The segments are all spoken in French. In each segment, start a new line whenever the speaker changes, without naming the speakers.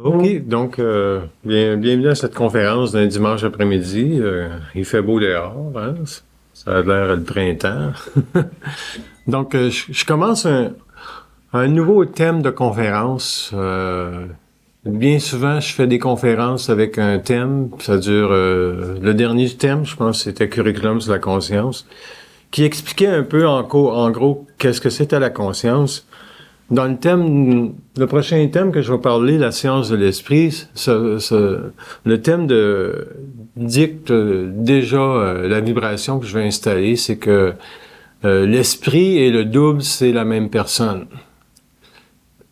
OK, donc bienvenue à cette conférence d'un dimanche après-midi. Il fait beau dehors, hein? Ça a l'air le printemps. Donc, je commence un nouveau thème de conférence. Bien souvent, je fais des conférences avec un thème. Ça dure... le dernier thème, je pense, c'était Curriculum sur la conscience, qui expliquait un peu en gros qu'est-ce que c'était la conscience. Dans le prochain thème que je vais parler, la science de l'esprit, le thème dicte déjà la vibration que je vais installer, c'est que l'esprit et le double, c'est la même personne.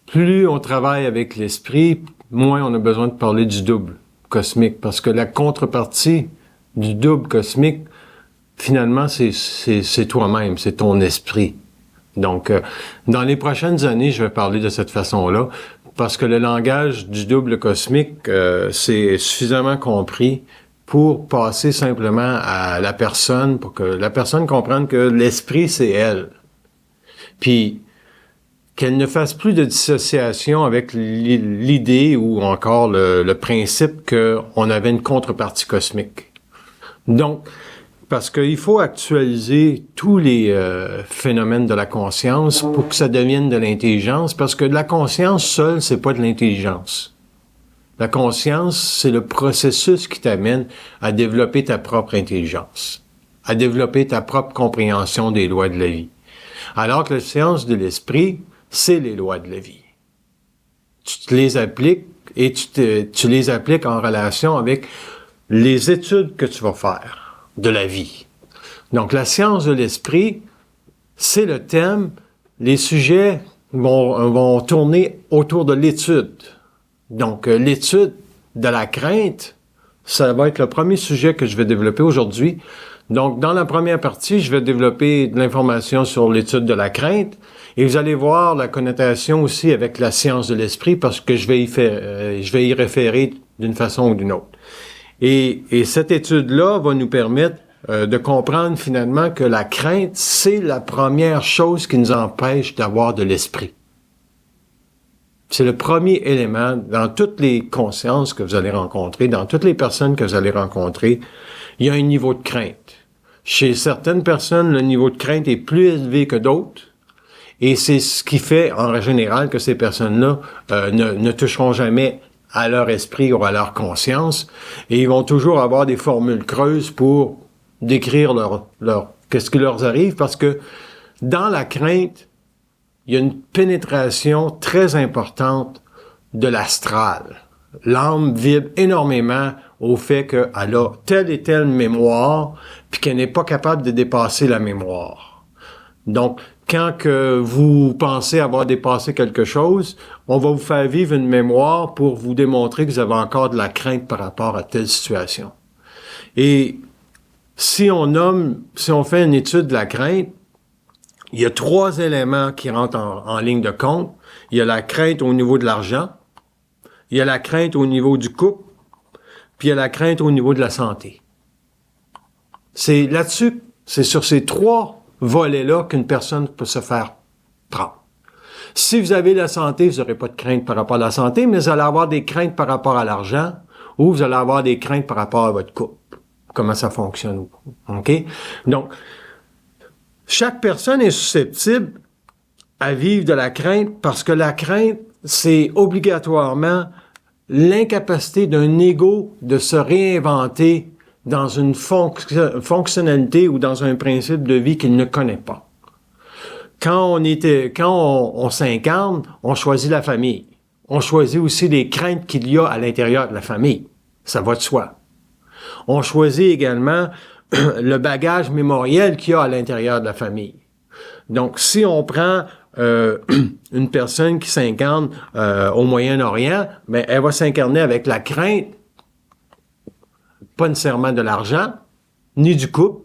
Plus on travaille avec l'esprit, moins on a besoin de parler du double cosmique, parce que la contrepartie du double cosmique, finalement, c'est toi-même, c'est ton esprit. Donc, dans les prochaines années, je vais parler de cette façon-là, parce que le langage du double cosmique, c'est suffisamment compris pour passer simplement à la personne, pour que la personne comprenne que l'esprit, c'est elle. Puis, qu'elle ne fasse plus de dissociation avec l'idée ou encore le principe qu'on avait une contrepartie cosmique. Donc, parce qu'il faut actualiser tous les phénomènes de la conscience pour que ça devienne de l'intelligence, parce que de la conscience seule, c'est pas de l'intelligence. La conscience, c'est le processus qui t'amène à développer ta propre intelligence, à développer ta propre compréhension des lois de la vie. Alors que la science de l'esprit, c'est les lois de la vie. Tu te les appliques et tu les appliques en relation avec les études que tu vas faire de la vie. Donc, la science de l'esprit, c'est le thème. Les sujets vont tourner autour de l'étude. Donc, l'étude de la crainte, ça va être le premier sujet que je vais développer aujourd'hui. Donc, dans la première partie, je vais développer de l'information sur l'étude de la crainte et vous allez voir la connotation aussi avec la science de l'esprit parce que je vais y référer d'une façon ou d'une autre. Et cette étude-là va nous permettre de comprendre finalement que la crainte, c'est la première chose qui nous empêche d'avoir de l'esprit. C'est le premier élément dans toutes les consciences que vous allez rencontrer, dans toutes les personnes que vous allez rencontrer, il y a un niveau de crainte. Chez certaines personnes, le niveau de crainte est plus élevé que d'autres. Et c'est ce qui fait, en général, que ces personnes-là ne toucheront jamais à leur esprit ou à leur conscience, et ils vont toujours avoir des formules creuses pour décrire qu'est-ce qui leur arrive, parce que dans la crainte, il y a une pénétration très importante de l'astral. L'âme vibre énormément au fait qu'elle a telle et telle mémoire, puis qu'elle n'est pas capable de dépasser la mémoire. Donc, quand que vous pensez avoir dépassé quelque chose, on va vous faire vivre une mémoire pour vous démontrer que vous avez encore de la crainte par rapport à telle situation. Et si on fait une étude de la crainte, il y a 3 éléments qui rentrent en ligne de compte. Il y a la crainte au niveau de l'argent, il y a la crainte au niveau du couple, puis il y a la crainte au niveau de la santé. C'est là-dessus, c'est sur ces 3 volets-là qu'une personne peut se faire prendre. Si vous avez la santé, vous n'aurez pas de crainte par rapport à la santé, mais vous allez avoir des craintes par rapport à l'argent ou vous allez avoir des craintes par rapport à votre couple. Comment ça fonctionne. OK? Donc, chaque personne est susceptible à vivre de la crainte parce que la crainte, c'est obligatoirement l'incapacité d'un ego de se réinventer dans une fonctionnalité ou dans un principe de vie qu'il ne connaît pas. Quand on s'incarne, on choisit la famille. On choisit aussi les craintes qu'il y a à l'intérieur de la famille. Ça va de soi. On choisit également le bagage mémoriel qu'il y a à l'intérieur de la famille. Donc, si on prend une personne qui s'incarne au Moyen-Orient, ben, elle va s'incarner avec la crainte, pas nécessairement de l'argent, ni du couple,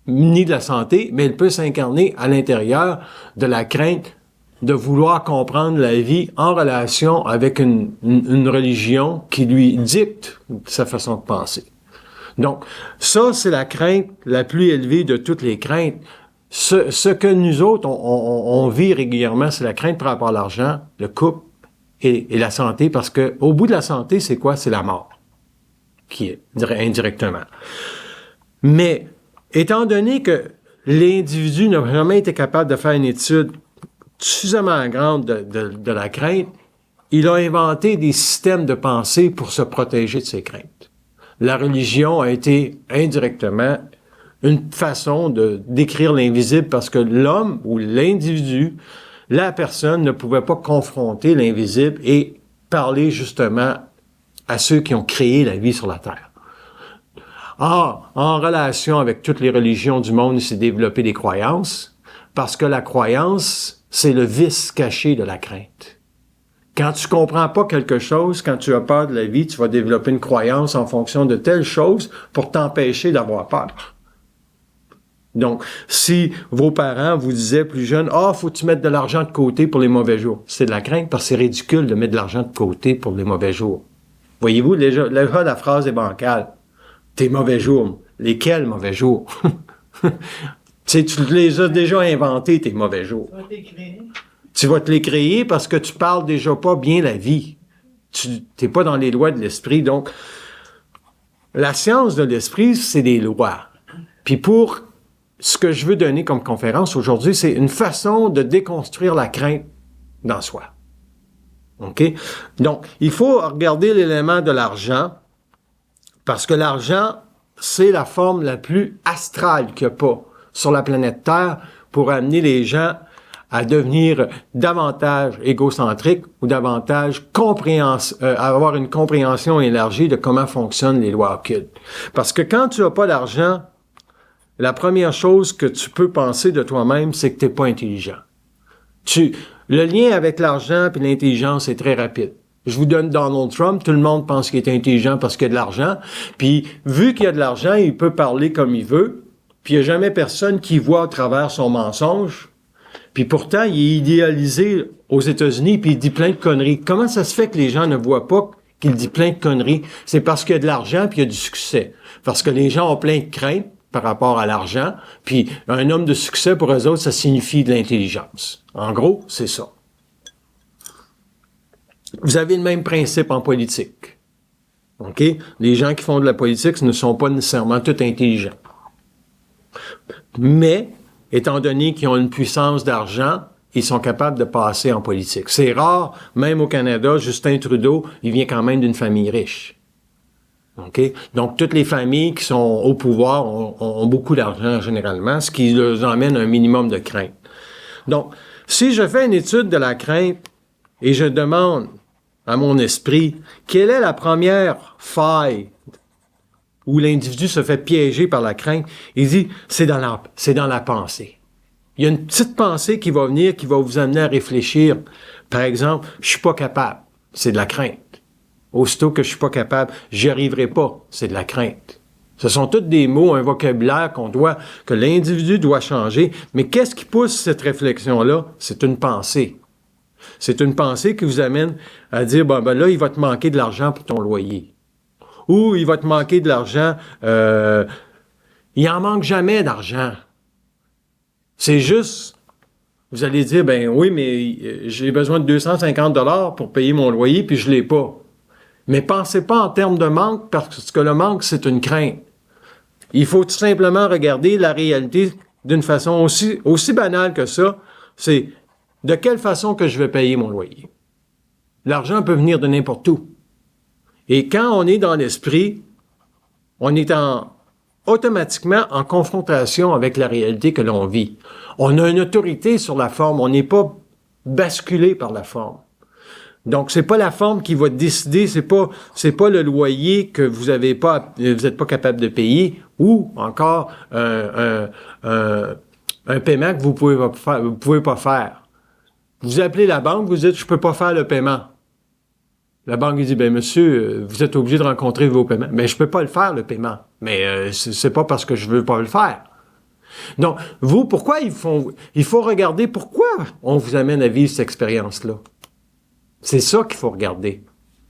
ni de la santé, mais elle peut s'incarner à l'intérieur de la crainte de vouloir comprendre la vie en relation avec une religion qui lui dicte sa façon de penser. Donc, ça, c'est la crainte la plus élevée de toutes les craintes. Ce que nous autres, on vit régulièrement, c'est la crainte par rapport à l'argent, le couple et la santé, parce que au bout de la santé, c'est quoi? C'est la mort, qui est indirectement. Mais, étant donné que l'individu n'a jamais été capable de faire une étude suffisamment grande de la crainte, il a inventé des systèmes de pensée pour se protéger de ses craintes. La religion a été indirectement une façon de décrire l'invisible parce que l'homme ou l'individu, la personne ne pouvait pas confronter l'invisible et parler justement à ceux qui ont créé la vie sur la Terre. Or, en relation avec toutes les religions du monde, il s'est développé des croyances parce que la croyance, c'est le vice caché de la crainte. Quand tu comprends pas quelque chose, quand tu as peur de la vie, tu vas développer une croyance en fonction de telle chose pour t'empêcher d'avoir peur. Donc, si vos parents vous disaient plus jeune, « Ah, faut que tu mettes de l'argent de côté pour les mauvais jours. » C'est de la crainte parce que c'est ridicule de mettre de l'argent de côté pour les mauvais jours. Voyez-vous, déjà, la phrase est bancale. Tes mauvais jours. Lesquels mauvais jours? Tu les as déjà inventés, tes mauvais jours. Tu vas te les créer parce que tu parles déjà pas bien la vie. Tu n'es pas dans les lois de l'esprit. Donc, la science de l'esprit, c'est des lois. Puis pour ce que je veux donner comme conférence aujourd'hui, c'est une façon de déconstruire la crainte dans soi. OK? Donc, il faut regarder l'élément de l'argent parce que l'argent, c'est la forme la plus astrale qu'il n'y a pas sur la planète Terre pour amener les gens à devenir davantage égocentriques ou davantage avoir une compréhension élargie de comment fonctionnent les lois occultes. Parce que quand tu n'as pas d'argent, la première chose que tu peux penser de toi-même, c'est que tu n'es pas intelligent. Le lien avec l'argent et l'intelligence est très rapide. Je vous donne Donald Trump, tout le monde pense qu'il est intelligent parce qu'il y a de l'argent, puis vu qu'il y a de l'argent, il peut parler comme il veut, puis il n'y a jamais personne qui voit à travers son mensonge, puis pourtant, il est idéalisé aux États-Unis, puis il dit plein de conneries. Comment ça se fait que les gens ne voient pas qu'il dit plein de conneries? C'est parce qu'il y a de l'argent puis il y a du succès. Parce que les gens ont plein de craintes par rapport à l'argent, puis un homme de succès, pour eux autres, ça signifie de l'intelligence. En gros, c'est ça. Vous avez le même principe en politique. OK? Les gens qui font de la politique ne sont pas nécessairement tous intelligents. Mais, étant donné qu'ils ont une puissance d'argent, ils sont capables de passer en politique. C'est rare, même au Canada, Justin Trudeau, il vient quand même d'une famille riche. Okay? Donc, toutes les familles qui sont au pouvoir ont beaucoup d'argent généralement, ce qui leur emmène un minimum de crainte. Donc, si je fais une étude de la crainte et je demande à mon esprit quelle est la première faille où l'individu se fait piéger par la crainte, il dit, c'est dans la pensée. Il y a une petite pensée qui va venir, qui va vous amener à réfléchir. Par exemple, je suis pas capable. C'est de la crainte. Aussitôt que je suis pas capable, j'y arriverai pas. C'est de la crainte. Ce sont tous des mots, un vocabulaire que l'individu doit changer. Mais qu'est-ce qui pousse cette réflexion-là? C'est une pensée. C'est une pensée qui vous amène à dire, ben là, il va te manquer de l'argent pour ton loyer. Ou il va te manquer de l'argent. Il en manque jamais d'argent. C'est juste, vous allez dire, ben oui, mais j'ai besoin de 250 $ pour payer mon loyer, puis je l'ai pas. Mais pensez pas en termes de manque, parce que le manque, c'est une crainte. Il faut tout simplement regarder la réalité d'une façon aussi banale que ça. C'est de quelle façon que je vais payer mon loyer. L'argent peut venir de n'importe où. Et quand on est dans l'esprit, on est automatiquement en confrontation avec la réalité que l'on vit. On a une autorité sur la forme, on n'est pas basculé par la forme. Donc, c'est pas la forme qui va décider, c'est pas le loyer que vous êtes pas capable de payer, ou encore un paiement que vous pouvez pas faire. Vous appelez la banque, vous dites, je peux pas faire le paiement. La banque dit, ben monsieur, vous êtes obligé de rencontrer vos paiements. Mais je peux pas le faire, le paiement. Mais c'est pas parce que je veux pas le faire. Donc, pourquoi il faut regarder pourquoi on vous amène à vivre cette expérience-là. C'est ça qu'il faut regarder.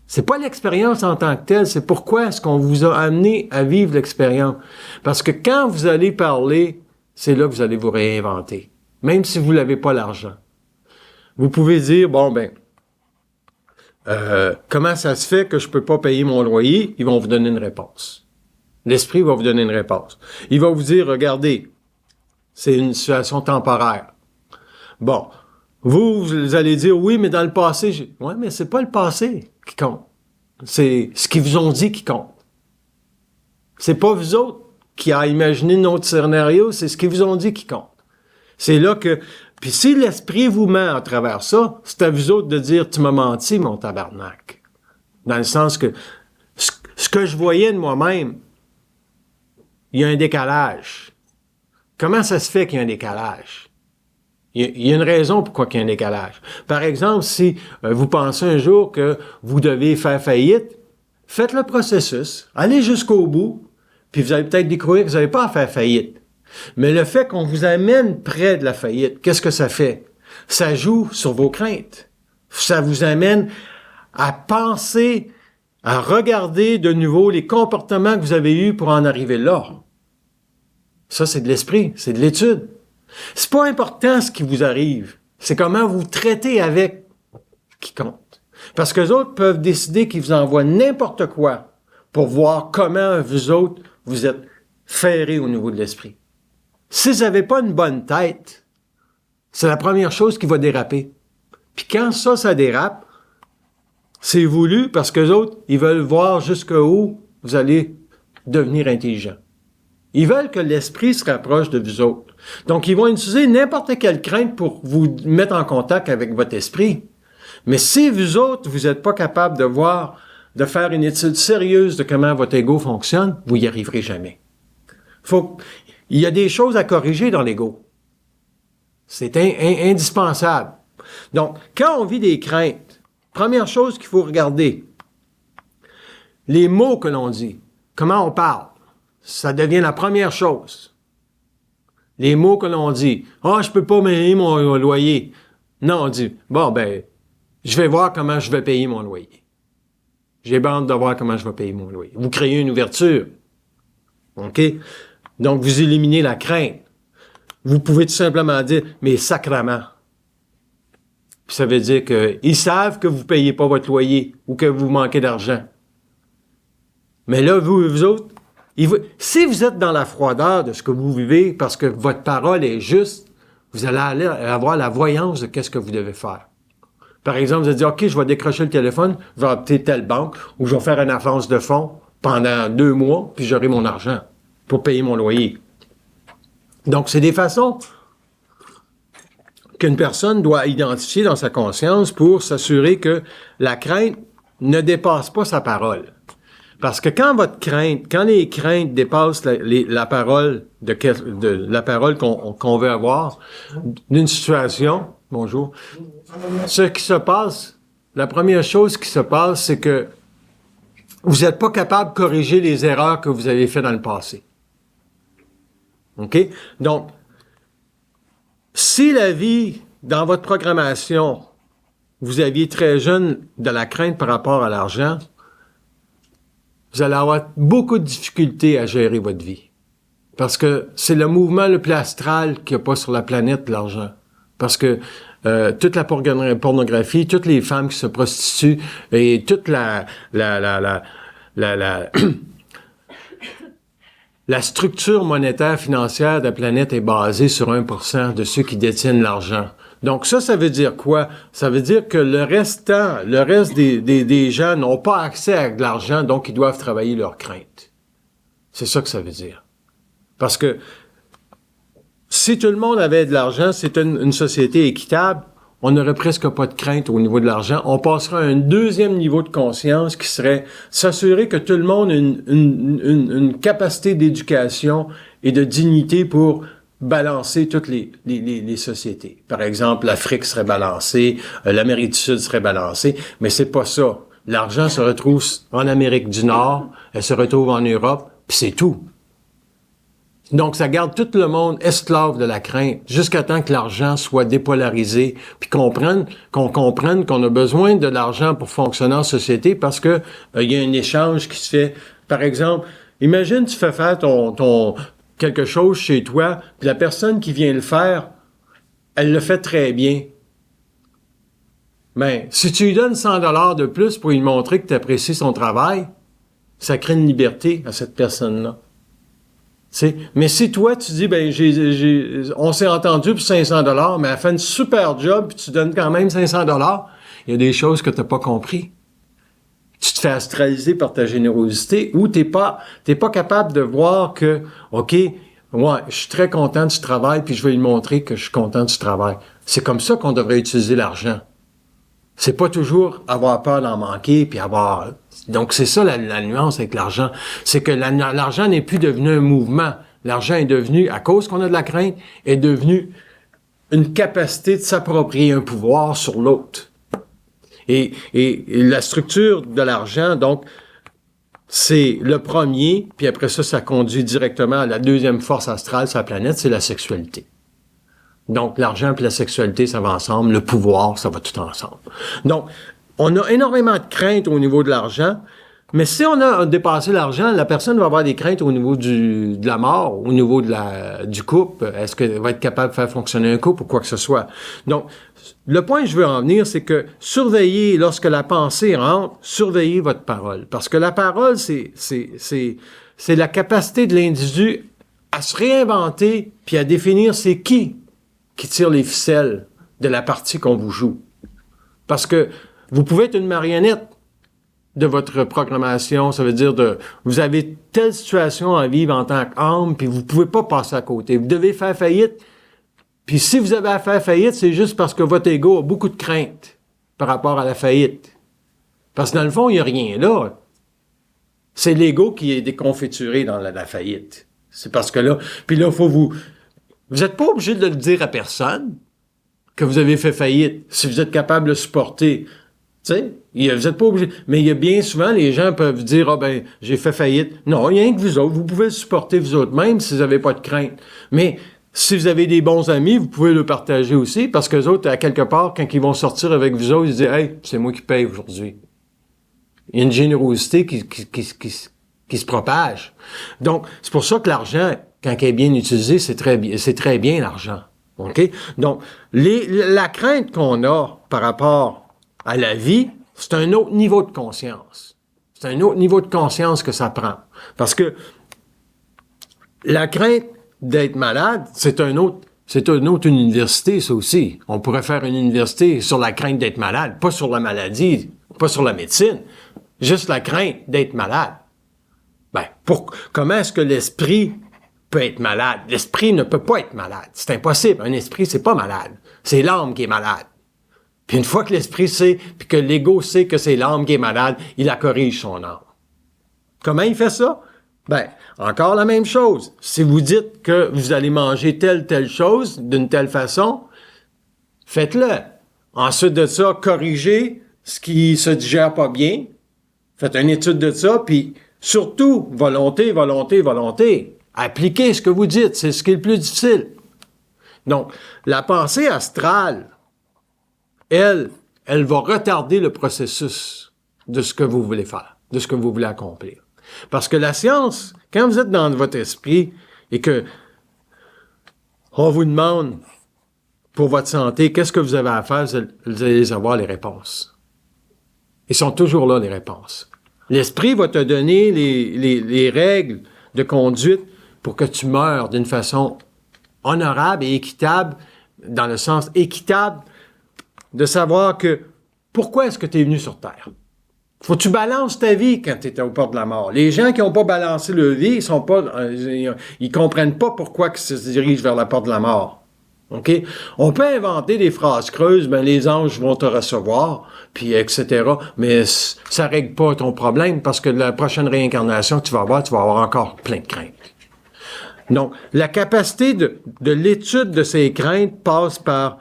C'est pas l'expérience en tant que telle, c'est pourquoi est-ce qu'on vous a amené à vivre l'expérience. Parce que quand vous allez parler, c'est là que vous allez vous réinventer. Même si vous n'avez pas l'argent. Vous pouvez dire, bon ben, comment ça se fait que je peux pas payer mon loyer? Ils vont vous donner une réponse. L'esprit va vous donner une réponse. Il va vous dire, regardez, c'est une situation temporaire. Bon, vous allez dire, oui, mais dans le passé, ouais, mais c'est pas le passé qui compte. C'est ce qu'ils vous ont dit qui compte. C'est pas vous autres qui a imaginé notre scénario, c'est ce qu'ils vous ont dit qui compte. C'est là que... Puis si l'esprit vous ment à travers ça, c'est à vous autres de dire « Tu m'as menti, mon tabarnak ». Dans le sens que ce que je voyais de moi-même, il y a un décalage. Comment ça se fait qu'il y a un décalage? Il y a une raison pourquoi il y a un décalage. Par exemple, si vous pensez un jour que vous devez faire faillite, faites le processus, allez jusqu'au bout, puis vous allez peut-être découvrir que vous n'avez pas à faire faillite. Mais le fait qu'on vous amène près de la faillite, qu'est-ce que ça fait? Ça joue sur vos craintes. Ça vous amène à penser, à regarder de nouveau les comportements que vous avez eus pour en arriver là. Ça, c'est de l'esprit, c'est de l'étude. C'est pas important ce qui vous arrive, c'est comment vous traitez avec qui compte. Parce que les autres peuvent décider qu'ils vous envoient n'importe quoi pour voir comment vous autres, vous êtes ferrés au niveau de l'esprit. Si vous n'avez pas une bonne tête, c'est la première chose qui va déraper. Puis quand ça dérape, c'est voulu parce que les autres, ils veulent voir jusqu'où vous allez devenir intelligent. Ils veulent que l'esprit se rapproche de vous autres. Donc, ils vont utiliser n'importe quelle crainte pour vous mettre en contact avec votre esprit. Mais si vous autres, vous n'êtes pas capable de voir, de faire une étude sérieuse de comment votre ego fonctionne, vous y arriverez jamais. Il y a des choses à corriger dans l'ego. C'est indispensable. Donc, quand on vit des craintes, première chose qu'il faut regarder, les mots que l'on dit, comment on parle, ça devient la première chose. Les mots que l'on dit, « Ah, je peux pas payer mon loyer. » Non, on dit, « Bon, ben, je vais voir comment je vais payer mon loyer. J'ai hâte de voir comment je vais payer mon loyer. » Vous créez une ouverture. OK? Donc, vous éliminez la crainte. Vous pouvez tout simplement dire, mais sacrement. Puis ça veut dire qu'ils savent que vous ne payez pas votre loyer ou que vous manquez d'argent. Mais là, vous autres, si vous êtes dans la froideur de ce que vous vivez parce que votre parole est juste, vous allez avoir la voyance de qu'est-ce que vous devez faire. Par exemple, vous allez dire, OK, je vais décrocher le téléphone, je vais opter telle banque ou je vais faire une avance de fonds pendant 2 mois, puis j'aurai mon argent pour payer mon loyer. Donc, c'est des façons qu'une personne doit identifier dans sa conscience pour s'assurer que la crainte ne dépasse pas sa parole. Parce que quand les craintes dépassent la parole la parole qu'on veut avoir d'une situation, bonjour, ce qui se passe, la première chose qui se passe, c'est que vous n'êtes pas capable de corriger les erreurs que vous avez faites dans le passé. OK? Donc, si la vie, dans votre programmation, vous aviez très jeune de la crainte par rapport à l'argent, vous allez avoir beaucoup de difficultés à gérer votre vie. Parce que c'est le mouvement le plus astral qu'il n'y a pas sur la planète, l'argent. Parce que toute la pornographie, toutes les femmes qui se prostituent et toute la structure monétaire financière de la planète est basée sur 1% de ceux qui détiennent l'argent. Donc ça veut dire quoi? Ça veut dire que le reste des gens n'ont pas accès à de l'argent, donc ils doivent travailler leurs craintes. C'est ça que ça veut dire. Parce que si tout le monde avait de l'argent, c'est une société équitable, on n'aurait presque pas de crainte au niveau de l'argent. On passerait à un deuxième niveau de conscience qui serait s'assurer que tout le monde a une capacité d'éducation et de dignité pour balancer toutes les sociétés. Par exemple, l'Afrique serait balancée, l'Amérique du Sud serait balancée, mais c'est pas ça. L'argent se retrouve en Amérique du Nord, elle se retrouve en Europe, puis c'est tout. Donc, ça garde tout le monde esclave de la crainte jusqu'à temps que l'argent soit dépolarisé, puis qu'on comprenne qu'on a besoin de l'argent pour fonctionner en société parce que il y a un échange qui se fait. Par exemple, imagine tu fais faire ton quelque chose chez toi, puis la personne qui vient le faire, elle le fait très bien. ben, si tu lui donnes 100 $ de plus pour lui montrer que tu apprécies son travail, ça crée une liberté à cette personne-là. Mais si toi, tu dis, ben, on s'est entendu pour 500 $, mais elle fait une super job, puis tu donnes quand même 500 $, il y a des choses que tu n'as pas compris. Tu te fais astraliser par ta générosité ou t'es pas capable de voir que, OK, ouais, je suis très content du travail, puis je vais lui montrer que je suis content du travail. C'est comme ça qu'on devrait utiliser l'argent. C'est pas toujours avoir peur d'en manquer, puis avoir... Donc, c'est ça la nuance avec l'argent. C'est que l'argent n'est plus devenu un mouvement. L'argent est devenu, à cause qu'on a de la crainte, est devenu une capacité de s'approprier un pouvoir sur l'autre. Et la structure de l'argent, donc, c'est le premier, puis après ça, ça conduit directement à la deuxième force astrale sur la planète, c'est la sexualité. Donc, l'argent et la sexualité, ça va ensemble. Le pouvoir, ça va tout ensemble. Donc, on a énormément de craintes au niveau de l'argent, mais si on a dépassé l'argent, la personne va avoir des craintes au niveau de la mort, au niveau du couple. Est-ce qu'elle va être capable de faire fonctionner un couple ou quoi que ce soit? Donc, le point que je veux en venir, c'est que surveillez, lorsque la pensée rentre, surveillez votre parole. Parce que la parole, c'est la capacité de l'individu à se réinventer puis à définir c'est qui tire les ficelles de la partie qu'on vous joue. Parce que vous pouvez être une marionnette de votre programmation, ça veut dire vous avez telle situation à vivre en tant qu'âme, puis vous pouvez pas passer à côté. Vous devez faire faillite. Puis si vous avez à faire faillite, c'est juste parce que votre ego a beaucoup de crainte par rapport à la faillite. Parce que dans le fond, il n'y a rien là. C'est l'ego qui est déconfituré dans la faillite. C'est parce que là, puis là, vous n'êtes pas obligé de le dire à personne que vous avez fait faillite, si vous êtes capable de le supporter. Tu sais, vous n'êtes pas obligé. Mais il y a bien souvent, les gens peuvent dire, ah ben, j'ai fait faillite. Non, il n'y a rien que vous autres. Vous pouvez le supporter vous autres, même si vous n'avez pas de crainte. Mais si vous avez des bons amis, vous pouvez le partager aussi, parce que les autres, à quelque part, quand ils vont sortir avec vous autres, ils disent, hey, c'est moi qui paye aujourd'hui. Il y a une générosité qui se propage. Donc, c'est pour ça que l'argent, quand il est bien utilisé, c'est très bien l'argent. OK? Donc, la crainte qu'on a par rapport à la vie, c'est un autre niveau de conscience. C'est un autre niveau de conscience que ça prend. Parce que la crainte d'être malade, c'est une autre université, ça aussi. On pourrait faire une université sur la crainte d'être malade, pas sur la maladie, pas sur la médecine, juste la crainte d'être malade. Ben, comment est-ce que l'esprit peut être malade? L'esprit ne peut pas être malade. C'est impossible. Un esprit, c'est pas malade. C'est l'âme qui est malade. Puis une fois que l'esprit sait, puis que l'ego sait que c'est l'âme qui est malade, il la corrige son âme. Comment il fait ça? Ben, encore la même chose. Si vous dites que vous allez manger telle chose d'une telle façon, faites-le. Ensuite de ça, corrigez ce qui se digère pas bien. Faites une étude de ça, puis surtout, volonté. Appliquez ce que vous dites, c'est ce qui est le plus difficile. Donc, la pensée astrale, elle va retarder le processus de ce que vous voulez faire, de ce que vous voulez accomplir. Parce que la science, quand vous êtes dans votre esprit et que on vous demande pour votre santé, qu'est-ce que vous avez à faire, vous allez avoir les réponses. Ils sont toujours là, les réponses. L'esprit va te donner les règles de conduite pour que tu meurs d'une façon honorable et équitable, dans le sens équitable de savoir que pourquoi est-ce que tu es venu sur Terre? Faut que tu balances ta vie quand tu es au port de la mort. Les gens qui n'ont pas balancé leur vie, ils comprennent pas pourquoi ils se dirigent vers la porte de la mort. OK? On peut inventer des phrases creuses, ben les anges vont te recevoir, puis etc. Mais ça règle pas ton problème parce que la prochaine réincarnation que tu vas avoir encore plein de craintes. Donc, la capacité de l'étude de ces craintes passe par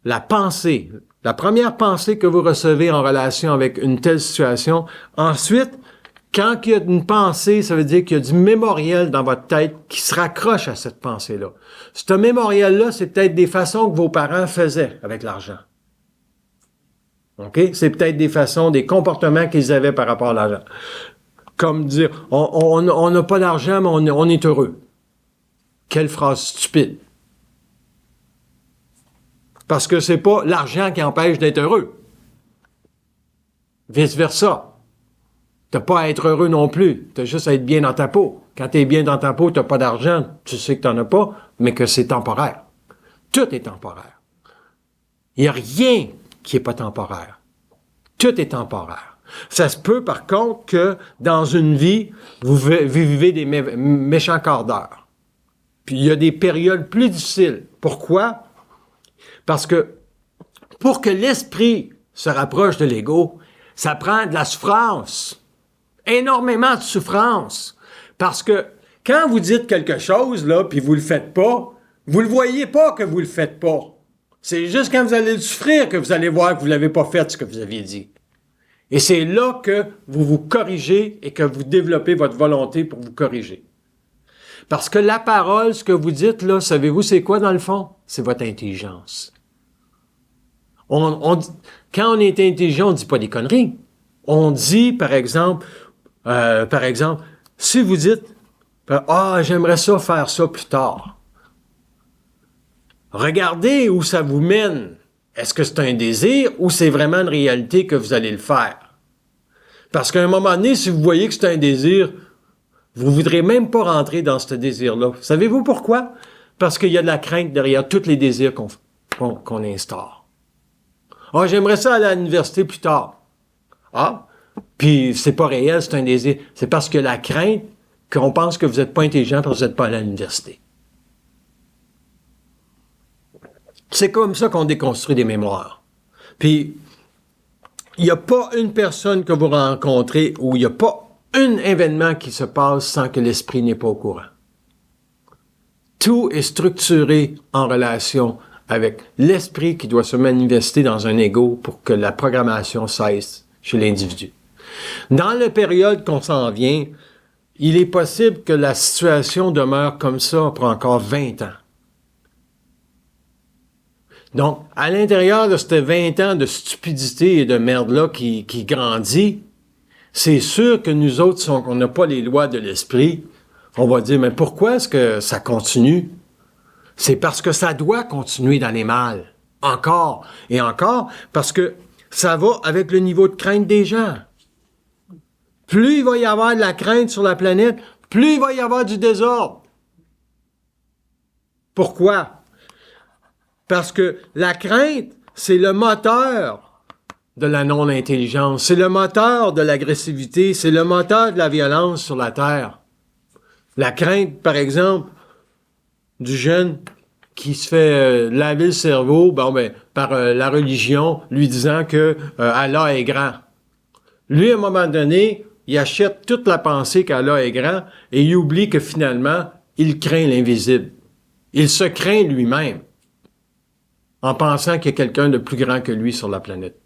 la pensée. La première pensée que vous recevez en relation avec une telle situation. Ensuite, quand il y a une pensée, ça veut dire qu'il y a du mémoriel dans votre tête qui se raccroche à cette pensée-là. Ce mémoriel-là, c'est peut-être des façons que vos parents faisaient avec l'argent. OK? C'est peut-être des comportements qu'ils avaient par rapport à l'argent. Comme dire, on n'a pas d'argent, mais on est heureux. Quelle phrase stupide. Parce que c'est pas l'argent qui empêche d'être heureux. Vice-versa. T'as pas à être heureux non plus. T'as juste à être bien dans ta peau. Quand t'es bien dans ta peau, t'as pas d'argent, tu sais que t'en as pas, mais que c'est temporaire. Tout est temporaire. Il n'y a rien qui est pas temporaire. Tout est temporaire. Ça se peut, par contre, que dans une vie, vous vivez des méchants quarts d'heure. Puis il y a des périodes plus difficiles. Pourquoi? Parce que pour que l'esprit se rapproche de l'ego, ça prend de la souffrance. Énormément de souffrance. Parce que quand vous dites quelque chose, là, puis vous le faites pas, vous le voyez pas que vous le faites pas. C'est juste quand vous allez le souffrir que vous allez voir que vous l'avez pas fait ce que vous aviez dit. Et c'est là que vous vous corrigez et que vous développez votre volonté pour vous corriger. Parce que la parole, ce que vous dites, là, savez-vous c'est quoi dans le fond? C'est votre intelligence. Quand on est intelligent, on dit pas des conneries. On dit, par exemple, si vous dites « Ah, j'aimerais ça faire ça plus tard », regardez où ça vous mène. Est-ce que c'est un désir ou c'est vraiment une réalité que vous allez le faire? Parce qu'à un moment donné, si vous voyez que c'est un désir, vous ne voudrez même pas rentrer dans ce désir-là. Savez-vous pourquoi? Parce qu'il y a de la crainte derrière tous les désirs qu'on instaure. « Ah, j'aimerais ça aller à l'université plus tard. » Ah, puis c'est pas réel, c'est un désir. C'est parce que la crainte qu'on pense que vous n'êtes pas intelligent parce que vous n'êtes pas allé à l'université. C'est comme ça qu'on déconstruit des mémoires. Puis, il n'y a pas une personne que vous rencontrez où il n'y a pas un événement qui se passe sans que l'esprit n'est pas au courant. Tout est structuré en relation avec l'esprit qui doit se manifester dans un ego pour que la programmation cesse chez l'individu. Dans la période qu'on s'en vient, il est possible que la situation demeure comme ça pour encore 20 ans. Donc, à l'intérieur de ces 20 ans de stupidité et de merde-là qui grandit, c'est sûr que nous autres, on n'a pas les lois de l'esprit. On va dire, mais pourquoi est-ce que ça continue? C'est parce que ça doit continuer dans les mal. Encore et encore, parce que ça va avec le niveau de crainte des gens. Plus il va y avoir de la crainte sur la planète, plus il va y avoir du désordre. Pourquoi? Parce que la crainte, c'est le moteur de la non-intelligence, c'est le moteur de l'agressivité, c'est le moteur de la violence sur la Terre. La crainte, par exemple, du jeune qui se fait laver le cerveau par la religion, lui disant que Allah est grand. Lui, à un moment donné, il achète toute la pensée qu'Allah est grand et il oublie que finalement, il craint l'invisible. Il se craint lui-même en pensant qu'il y a quelqu'un de plus grand que lui sur la planète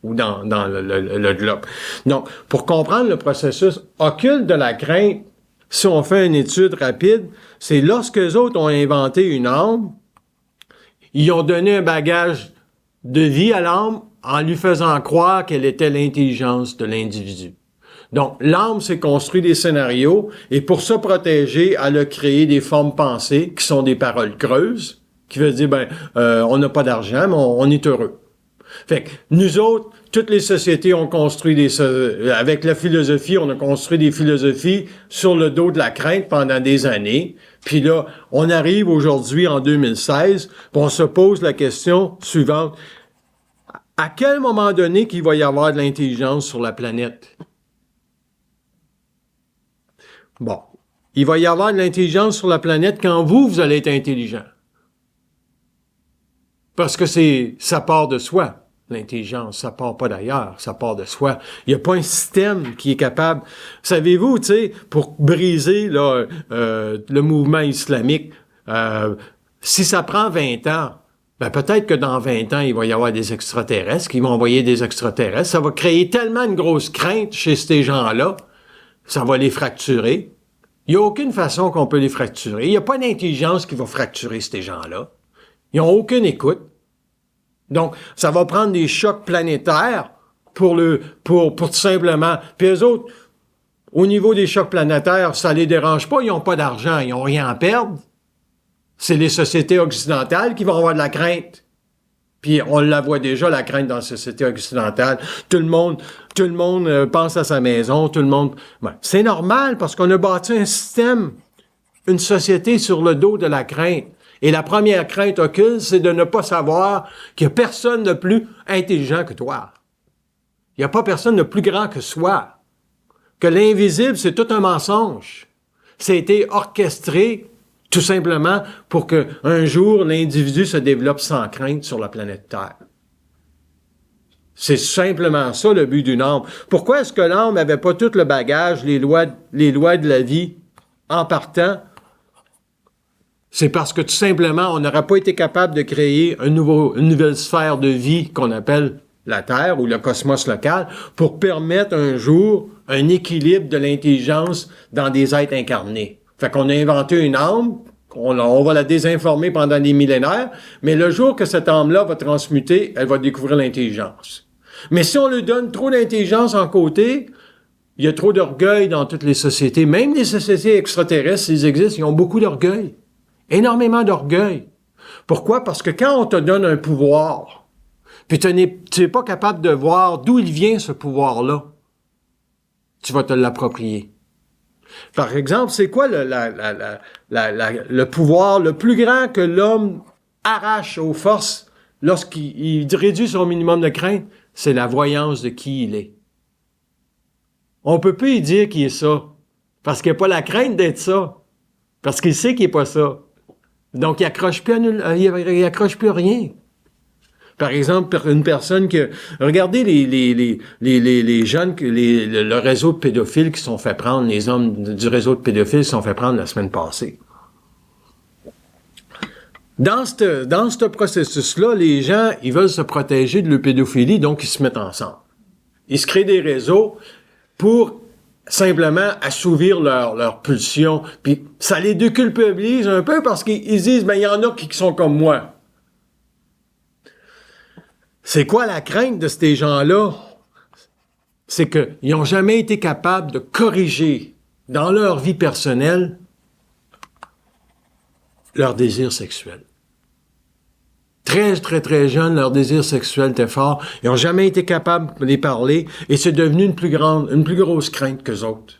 ou dans le globe. Donc, pour comprendre le processus occulte de la crainte, si on fait une étude rapide, c'est lorsque les autres ont inventé une âme, ils ont donné un bagage de vie à l'âme en lui faisant croire qu'elle était l'intelligence de l'individu. Donc, l'âme s'est construit des scénarios et pour se protéger, elle a créé des formes pensées qui sont des paroles creuses, qui veut dire, on n'a pas d'argent, mais on est heureux. Fait que nous autres, toutes les sociétés ont construit avec la philosophie, on a construit des philosophies sur le dos de la crainte pendant des années. Puis là, on arrive aujourd'hui en 2016, puis on se pose la question suivante. À quel moment donné qu'il va y avoir de l'intelligence sur la planète? Bon, il va y avoir de l'intelligence sur la planète quand vous allez être intelligent. Parce que ça part de soi. L'intelligence, ça part pas d'ailleurs, ça part de soi. Il n'y a pas un système qui est capable. Savez-vous, tu sais, pour briser le mouvement islamique, si ça prend 20 ans, peut-être que dans 20 ans, il va y avoir des extraterrestres qui vont envoyer des extraterrestres. Ça va créer tellement une grosse crainte chez ces gens-là, ça va les fracturer. Il n'y a aucune façon qu'on peut les fracturer. Il n'y a pas d'intelligence qui va fracturer ces gens-là. Ils n'ont aucune écoute. Donc, ça va prendre des chocs planétaires pour tout simplement. Puis eux autres, au niveau des chocs planétaires, ça les dérange pas, ils n'ont pas d'argent, ils n'ont rien à perdre. C'est les sociétés occidentales qui vont avoir de la crainte. Puis on la voit déjà, la crainte dans la société occidentale. Tout le monde pense à sa maison, tout le monde... Ouais. C'est normal parce qu'on a bâti un système, une société sur le dos de la crainte. Et la première crainte occulte, c'est de ne pas savoir qu'il n'y a personne de plus intelligent que toi. Il n'y a pas personne de plus grand que soi. Que l'invisible, c'est tout un mensonge. Ça a été orchestré tout simplement pour qu'un jour, l'individu se développe sans crainte sur la planète Terre. C'est simplement ça le but d'une âme. Pourquoi est-ce que l'âme n'avait pas tout le bagage, les lois de la vie en partant? C'est parce que tout simplement, on n'aurait pas été capable de créer une nouvelle sphère de vie qu'on appelle la Terre ou le cosmos local pour permettre un jour un équilibre de l'intelligence dans des êtres incarnés. Fait qu'on a inventé une âme, on va la désinformer pendant des millénaires, mais le jour que cette âme-là va transmuter, elle va découvrir l'intelligence. Mais si on lui donne trop d'intelligence en côté, il y a trop d'orgueil dans toutes les sociétés. Même les sociétés extraterrestres, s'ils existent, ils ont beaucoup d'orgueil. Énormément d'orgueil. Pourquoi? Parce que quand on te donne un pouvoir, puis tu n'es pas capable de voir d'où il vient ce pouvoir-là, tu vas te l'approprier. Par exemple, c'est quoi le pouvoir le plus grand que l'homme arrache aux forces lorsqu'il réduit son minimum de crainte? C'est la voyance de qui il est. On peut plus y dire qu'il est ça, parce qu'il n'a pas la crainte d'être ça, parce qu'il sait qu'il n'est pas ça. Donc, il accroche plus à rien. Par exemple, une personne que... Regardez les jeunes, le réseau de pédophiles qui sont fait prendre, les hommes du réseau de pédophiles qui sont fait prendre la semaine passée. Dans ce processus-là, les gens, ils veulent se protéger de la pédophilie, donc ils se mettent ensemble. Ils se créent des réseaux pour simplement assouvir leur pulsion. Puis ça les déculpabilise un peu parce qu'ils disent, ben il y en a qui sont comme moi. C'est quoi la crainte de ces gens-là? C'est qu'ils n'ont jamais été capables de corriger dans leur vie personnelle leur désir sexuel. Très, très, très jeunes, leur désir sexuel était fort. Ils n'ont jamais été capables de les parler et c'est devenu une plus grosse crainte qu'eux autres.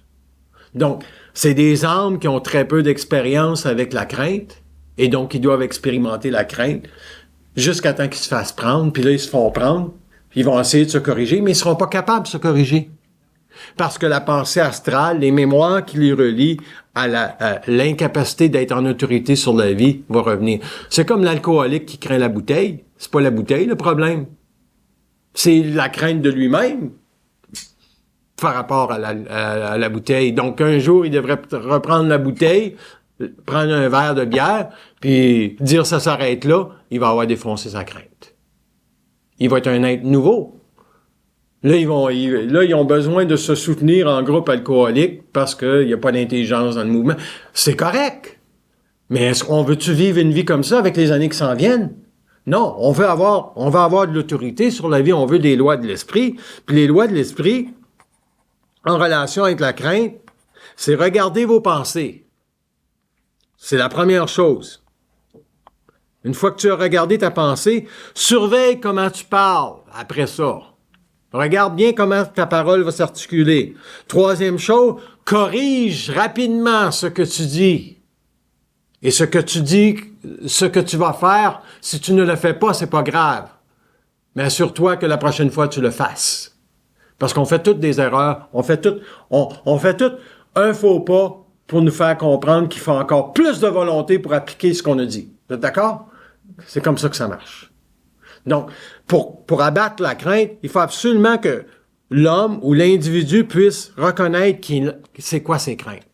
Donc, c'est des âmes qui ont très peu d'expérience avec la crainte et donc ils doivent expérimenter la crainte jusqu'à temps qu'ils se fassent prendre, puis là, ils se font prendre, puis ils vont essayer de se corriger, mais ils ne seront pas capables de se corriger. Parce que la pensée astrale, les mémoires qui les relient à l'incapacité d'être en autorité sur la vie vont revenir. C'est comme l'alcoolique qui craint la bouteille. C'est pas la bouteille le problème. C'est la crainte de lui-même par rapport à la bouteille. Donc, un jour, il devrait reprendre la bouteille, prendre un verre de bière, puis dire ça s'arrête là, il va avoir défoncé sa crainte. Il va être un être nouveau. Là, ils ont besoin de se soutenir en groupe alcoolique parce qu'il n'y a pas d'intelligence dans le mouvement. C'est correct. Mais est-ce qu'on veut-tu vivre une vie comme ça avec les années qui s'en viennent? Non, on va avoir de l'autorité sur la vie, on veut des lois de l'esprit. Puis les lois de l'esprit, en relation avec la crainte, c'est regarder vos pensées. C'est la première chose. Une fois que tu as regardé ta pensée, surveille comment tu parles après ça. Regarde bien comment ta parole va s'articuler. Troisième chose, corrige rapidement ce que tu dis. Et ce que tu dis, ce que tu vas faire, si tu ne le fais pas, c'est pas grave. Mais assure-toi que la prochaine fois, tu le fasses. Parce qu'on fait toutes des erreurs. On fait tout un faux pas pour nous faire comprendre qu'il faut encore plus de volonté pour appliquer ce qu'on a dit. Vous êtes d'accord? C'est comme ça que ça marche. Donc, pour abattre la crainte, il faut absolument que l'homme ou l'individu puisse reconnaître c'est quoi ses craintes.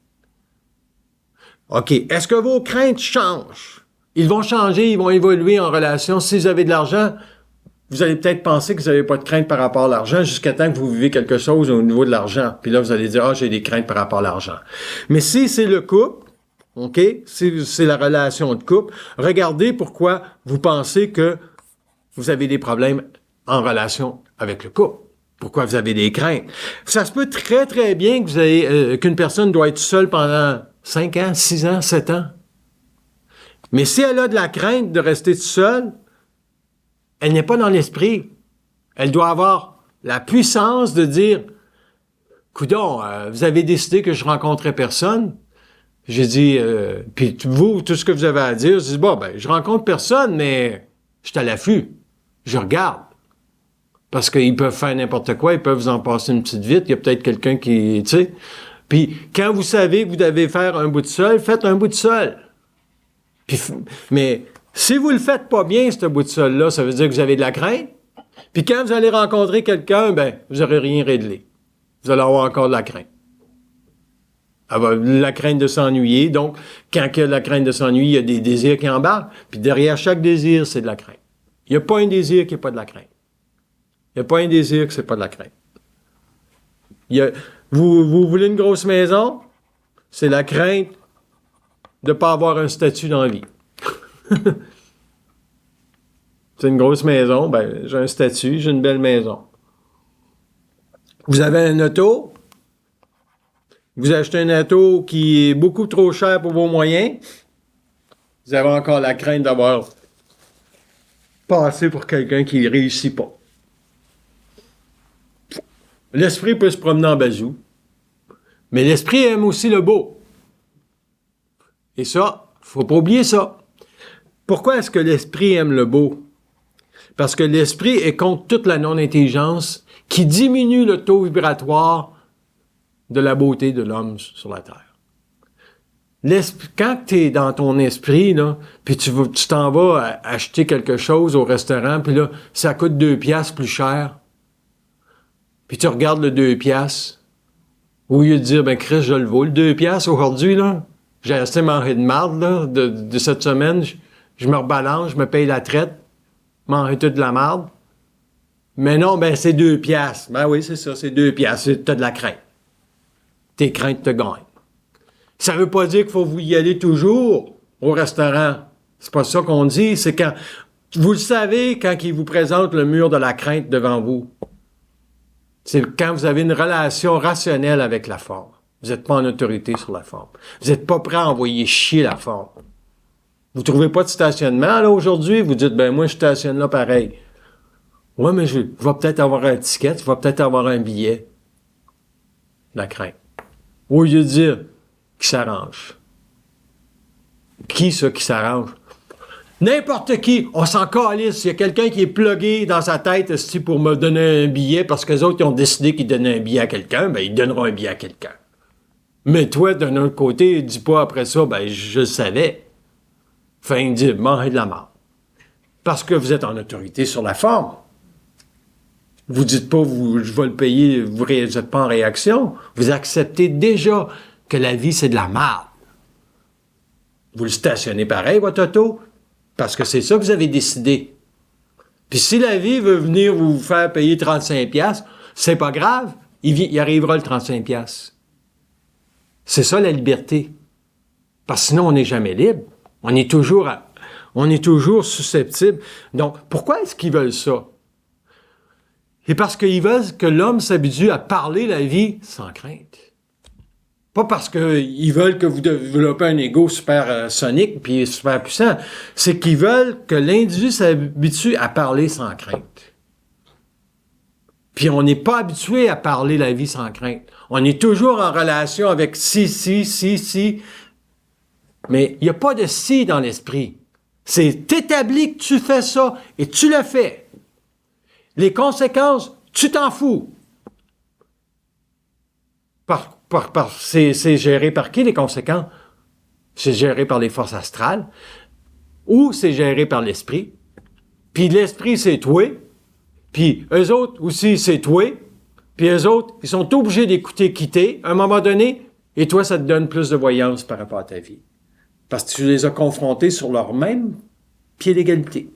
OK. Est-ce que vos craintes changent? Ils vont changer, ils vont évoluer en relation. Si vous avez de l'argent, vous allez peut-être penser que vous n'avez pas de crainte par rapport à l'argent jusqu'à temps que vous vivez quelque chose au niveau de l'argent. Puis là, vous allez dire, j'ai des craintes par rapport à l'argent. Mais si c'est le couple, OK? Si c'est la relation de couple, regardez pourquoi vous pensez que vous avez des problèmes en relation avec le couple. Pourquoi vous avez des craintes? Ça se peut très, très bien que qu'une personne doit être seule pendant 5 ans, 6 ans, 7 ans. Mais si elle a de la crainte de rester seule, elle n'est pas dans l'esprit. Elle doit avoir la puissance de dire, coudonc, vous avez décidé que je rencontrais personne. J'ai dit, puis vous, tout ce que vous avez à dire, je dis, bon, ben, je rencontre personne, mais je suis à l'affût. Je regarde. Parce qu'ils peuvent faire n'importe quoi, ils peuvent vous en passer une petite vite, il y a peut-être quelqu'un qui, tu sais. Puis, quand vous savez que vous devez faire un bout de seul, faites un bout de seul. Puis, mais si vous le faites pas bien, ce bout de seul-là, ça veut dire que vous avez de la crainte. Puis quand vous allez rencontrer quelqu'un, ben, vous n'aurez rien réglé. Vous allez avoir encore de la crainte. La crainte de s'ennuyer. Donc, quand il y a la crainte de s'ennuyer, il y a des désirs qui embarquent. Puis derrière chaque désir, c'est de la crainte. Il n'y a pas un désir qui n'est pas de la crainte. Il n'y a pas un désir que c'est pas de la crainte. Vous voulez une grosse maison? C'est la crainte de ne pas avoir un statut dans la vie. C'est une grosse maison, ben, j'ai un statut, j'ai une belle maison. Vous avez un auto, vous achetez un auto qui est beaucoup trop cher pour vos moyens, vous avez encore la crainte d'avoir passé pour quelqu'un qui ne réussit pas. L'esprit peut se promener en bazou, mais l'esprit aime aussi le beau. Et ça, faut pas oublier ça. Pourquoi est-ce que l'esprit aime le beau? Parce que l'esprit est contre toute la non-intelligence qui diminue le taux vibratoire de la beauté de l'homme sur la terre. Quand tu es dans ton esprit, là, puis tu t'en vas acheter quelque chose au restaurant, puis là, ça coûte 2 piastres plus cher, puis tu regardes le 2 piastres, au lieu de dire, ben Chris, je le vaux, le 2 piastres aujourd'hui, là, j'ai assez mangé de marde, là, de cette semaine, je me rebalance, je me paye la traite, manger toute de la marde. Mais non, ben c'est 2 piastres. Ben oui, c'est ça, c'est 2 piastres. T'as de la crainte. Tes craintes te gagnent. Ça veut pas dire qu'il faut vous y aller toujours au restaurant. C'est pas ça qu'on dit. C'est quand... Vous le savez quand il vous présente le mur de la crainte devant vous. C'est quand vous avez une relation rationnelle avec la forme. Vous n'êtes pas en autorité sur la forme. Vous n'êtes pas prêt à envoyer chier la forme. Vous trouvez pas de stationnement, là, aujourd'hui? Vous dites, ben moi, je stationne là pareil. Ouais, mais je vais peut-être avoir un ticket, je vais peut-être avoir un billet. La crainte. Au lieu de dire qui s'arrange. Qui, ça, qui s'arrange? N'importe qui, on s'en calisse. Il y a quelqu'un qui est plugué dans sa tête pour me donner un billet parce que les autres ils ont décidé qu'ils donnaient un billet à quelqu'un, ben ils donneront un billet à quelqu'un. Mais toi, d'un autre côté, dis pas après ça, ben je le savais. Fin de dire, mangez de la marde. Parce que vous êtes en autorité sur la forme. Vous dites pas, je vais le payer, vous n'êtes pas en réaction. Vous acceptez déjà que la vie, c'est de la marde. Vous le stationnez pareil, votre auto, parce que c'est ça que vous avez décidé. Puis si la vie veut venir vous faire payer 35$, c'est pas grave, il arrivera le 35$. C'est ça la liberté. Parce que sinon, on n'est jamais libre. On est toujours susceptible. Donc, pourquoi est-ce qu'ils veulent ça? C'est parce qu'ils veulent que l'homme s'habitue à parler la vie sans crainte. Pas parce qu'ils veulent que vous développez un ego super sonique puis super puissant. C'est qu'ils veulent que l'individu s'habitue à parler sans crainte. Puis on n'est pas habitué à parler la vie sans crainte. On est toujours en relation avec si. Mais il n'y a pas de si dans l'esprit. C'est établi que tu fais ça et tu le fais. Les conséquences, tu t'en fous. C'est géré par qui, les conséquences? C'est géré par les forces astrales ou c'est géré par l'esprit. Puis l'esprit, c'est toi. Puis eux autres aussi, c'est toi. Puis eux autres, ils sont obligés d'écouter quitter à un moment donné et toi, ça te donne plus de voyance par rapport à ta vie. Parce que tu les as confrontés sur leur même pied d'égalité.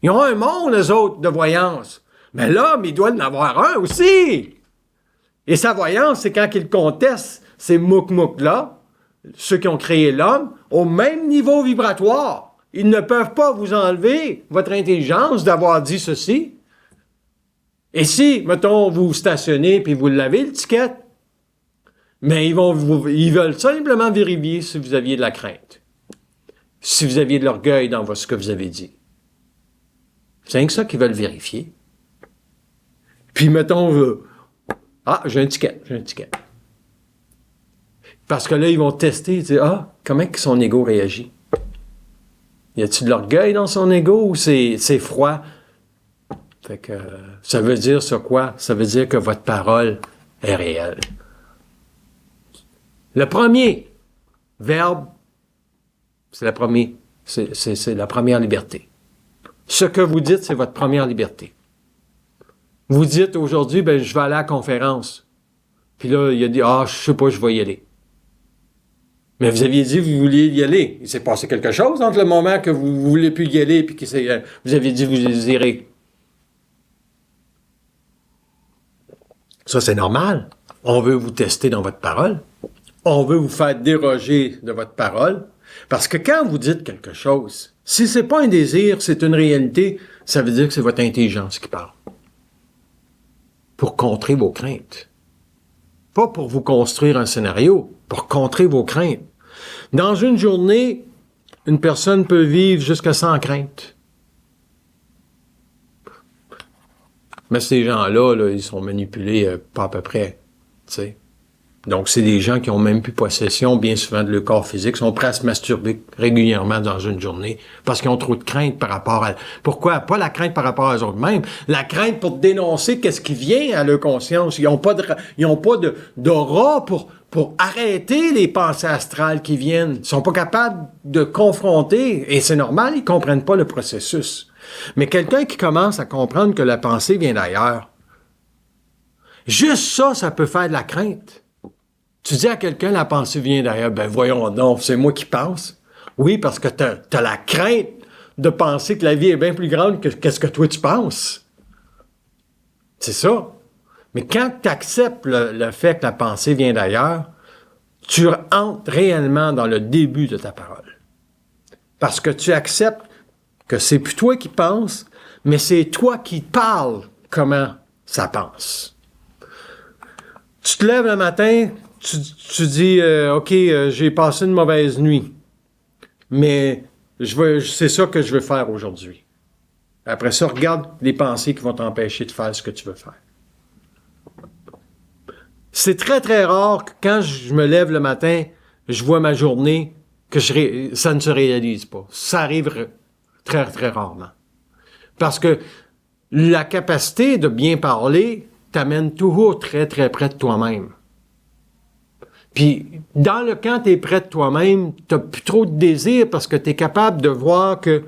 Ils ont un monde, eux autres, de voyance. Mais l'homme, il doit en avoir un aussi. Et sa voyance, c'est quand il conteste ces mouk-mouk-là, ceux qui ont créé l'homme, au même niveau vibratoire. Ils ne peuvent pas vous enlever votre intelligence d'avoir dit ceci. Et si, mettons, vous stationnez puis vous l'avez, le ticket, mais ils veulent simplement vérifier si vous aviez de la crainte, si vous aviez de l'orgueil dans ce que vous avez dit. C'est rien que ça qu'ils veulent vérifier. Puis, mettons, j'ai un ticket. Parce que là, ils vont tester, ils disent, comment que son ego réagit? Y a-t-il de l'orgueil dans son ego ou c'est froid? Fait que, ça veut dire ça quoi? Ça veut dire que votre parole est réelle. Le premier verbe, c'est la première liberté. Ce que vous dites, c'est votre première liberté. Vous dites aujourd'hui, je vais aller à la conférence. Puis là, il a dit, je sais pas, je vais y aller. Mais vous aviez dit que vous vouliez y aller. Il s'est passé quelque chose entre le moment que vous ne voulez plus y aller et que vous aviez dit que vous irez. Ça, c'est normal. On veut vous tester dans votre parole. On veut vous faire déroger de votre parole. Parce que quand vous dites quelque chose, si c'est pas un désir, c'est une réalité, ça veut dire que c'est votre intelligence qui parle. Pour contrer vos craintes. Pas pour vous construire un scénario, pour contrer vos craintes. Dans une journée, une personne peut vivre jusqu'à 100 craintes. Mais ces gens-là, ils sont manipulés pas à peu près, tu sais. Donc, c'est des gens qui ont même plus possession, bien souvent, de leur corps physique, sont prêts à se masturber régulièrement dans une journée parce qu'ils ont trop de crainte par rapport à... Pourquoi? Pas la crainte par rapport à eux mêmes, la crainte pour dénoncer qu'est-ce qui vient à leur conscience. Ils n'ont pas d'aura pour arrêter les pensées astrales qui viennent. Ils sont pas capables de confronter, et c'est normal, ils comprennent pas le processus. Mais quelqu'un qui commence à comprendre que la pensée vient d'ailleurs, juste ça peut faire de la crainte. Tu dis à quelqu'un, la pensée vient d'ailleurs, voyons donc, c'est moi qui pense. Oui, parce que t'as la crainte de penser que la vie est bien plus grande que qu'est-ce que toi tu penses. C'est ça. Mais quand tu acceptes le fait que la pensée vient d'ailleurs, tu entres réellement dans le début de ta parole. Parce que tu acceptes que c'est plus toi qui penses, mais c'est toi qui parles comment ça pense. Tu te lèves le matin, tu dis, OK, j'ai passé une mauvaise nuit, mais c'est ça que je veux faire aujourd'hui. Après ça, regarde les pensées qui vont t'empêcher de faire ce que tu veux faire. C'est très, très rare que quand je me lève le matin, je vois ma journée, que ça ne se réalise pas. Ça arrive très, très rarement. Parce que la capacité de bien parler t'amène toujours très, très près de toi-même. Puis, quand tu es près de toi-même, tu n'as plus trop de désir parce que tu es capable de voir que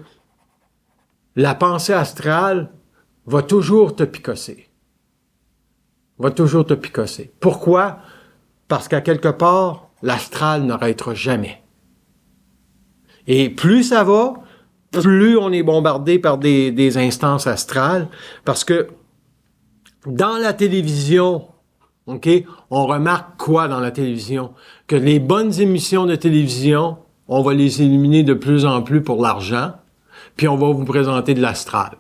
la pensée astrale va toujours te picosser. Pourquoi? Parce qu'à quelque part, l'astral n'arrêtera jamais. Et plus ça va, plus on est bombardé par des instances astrales, parce que dans la télévision, OK, on remarque quoi dans la télévision? Que les bonnes émissions de télévision, on va les éliminer de plus en plus pour l'argent, puis on va vous présenter de l'astral.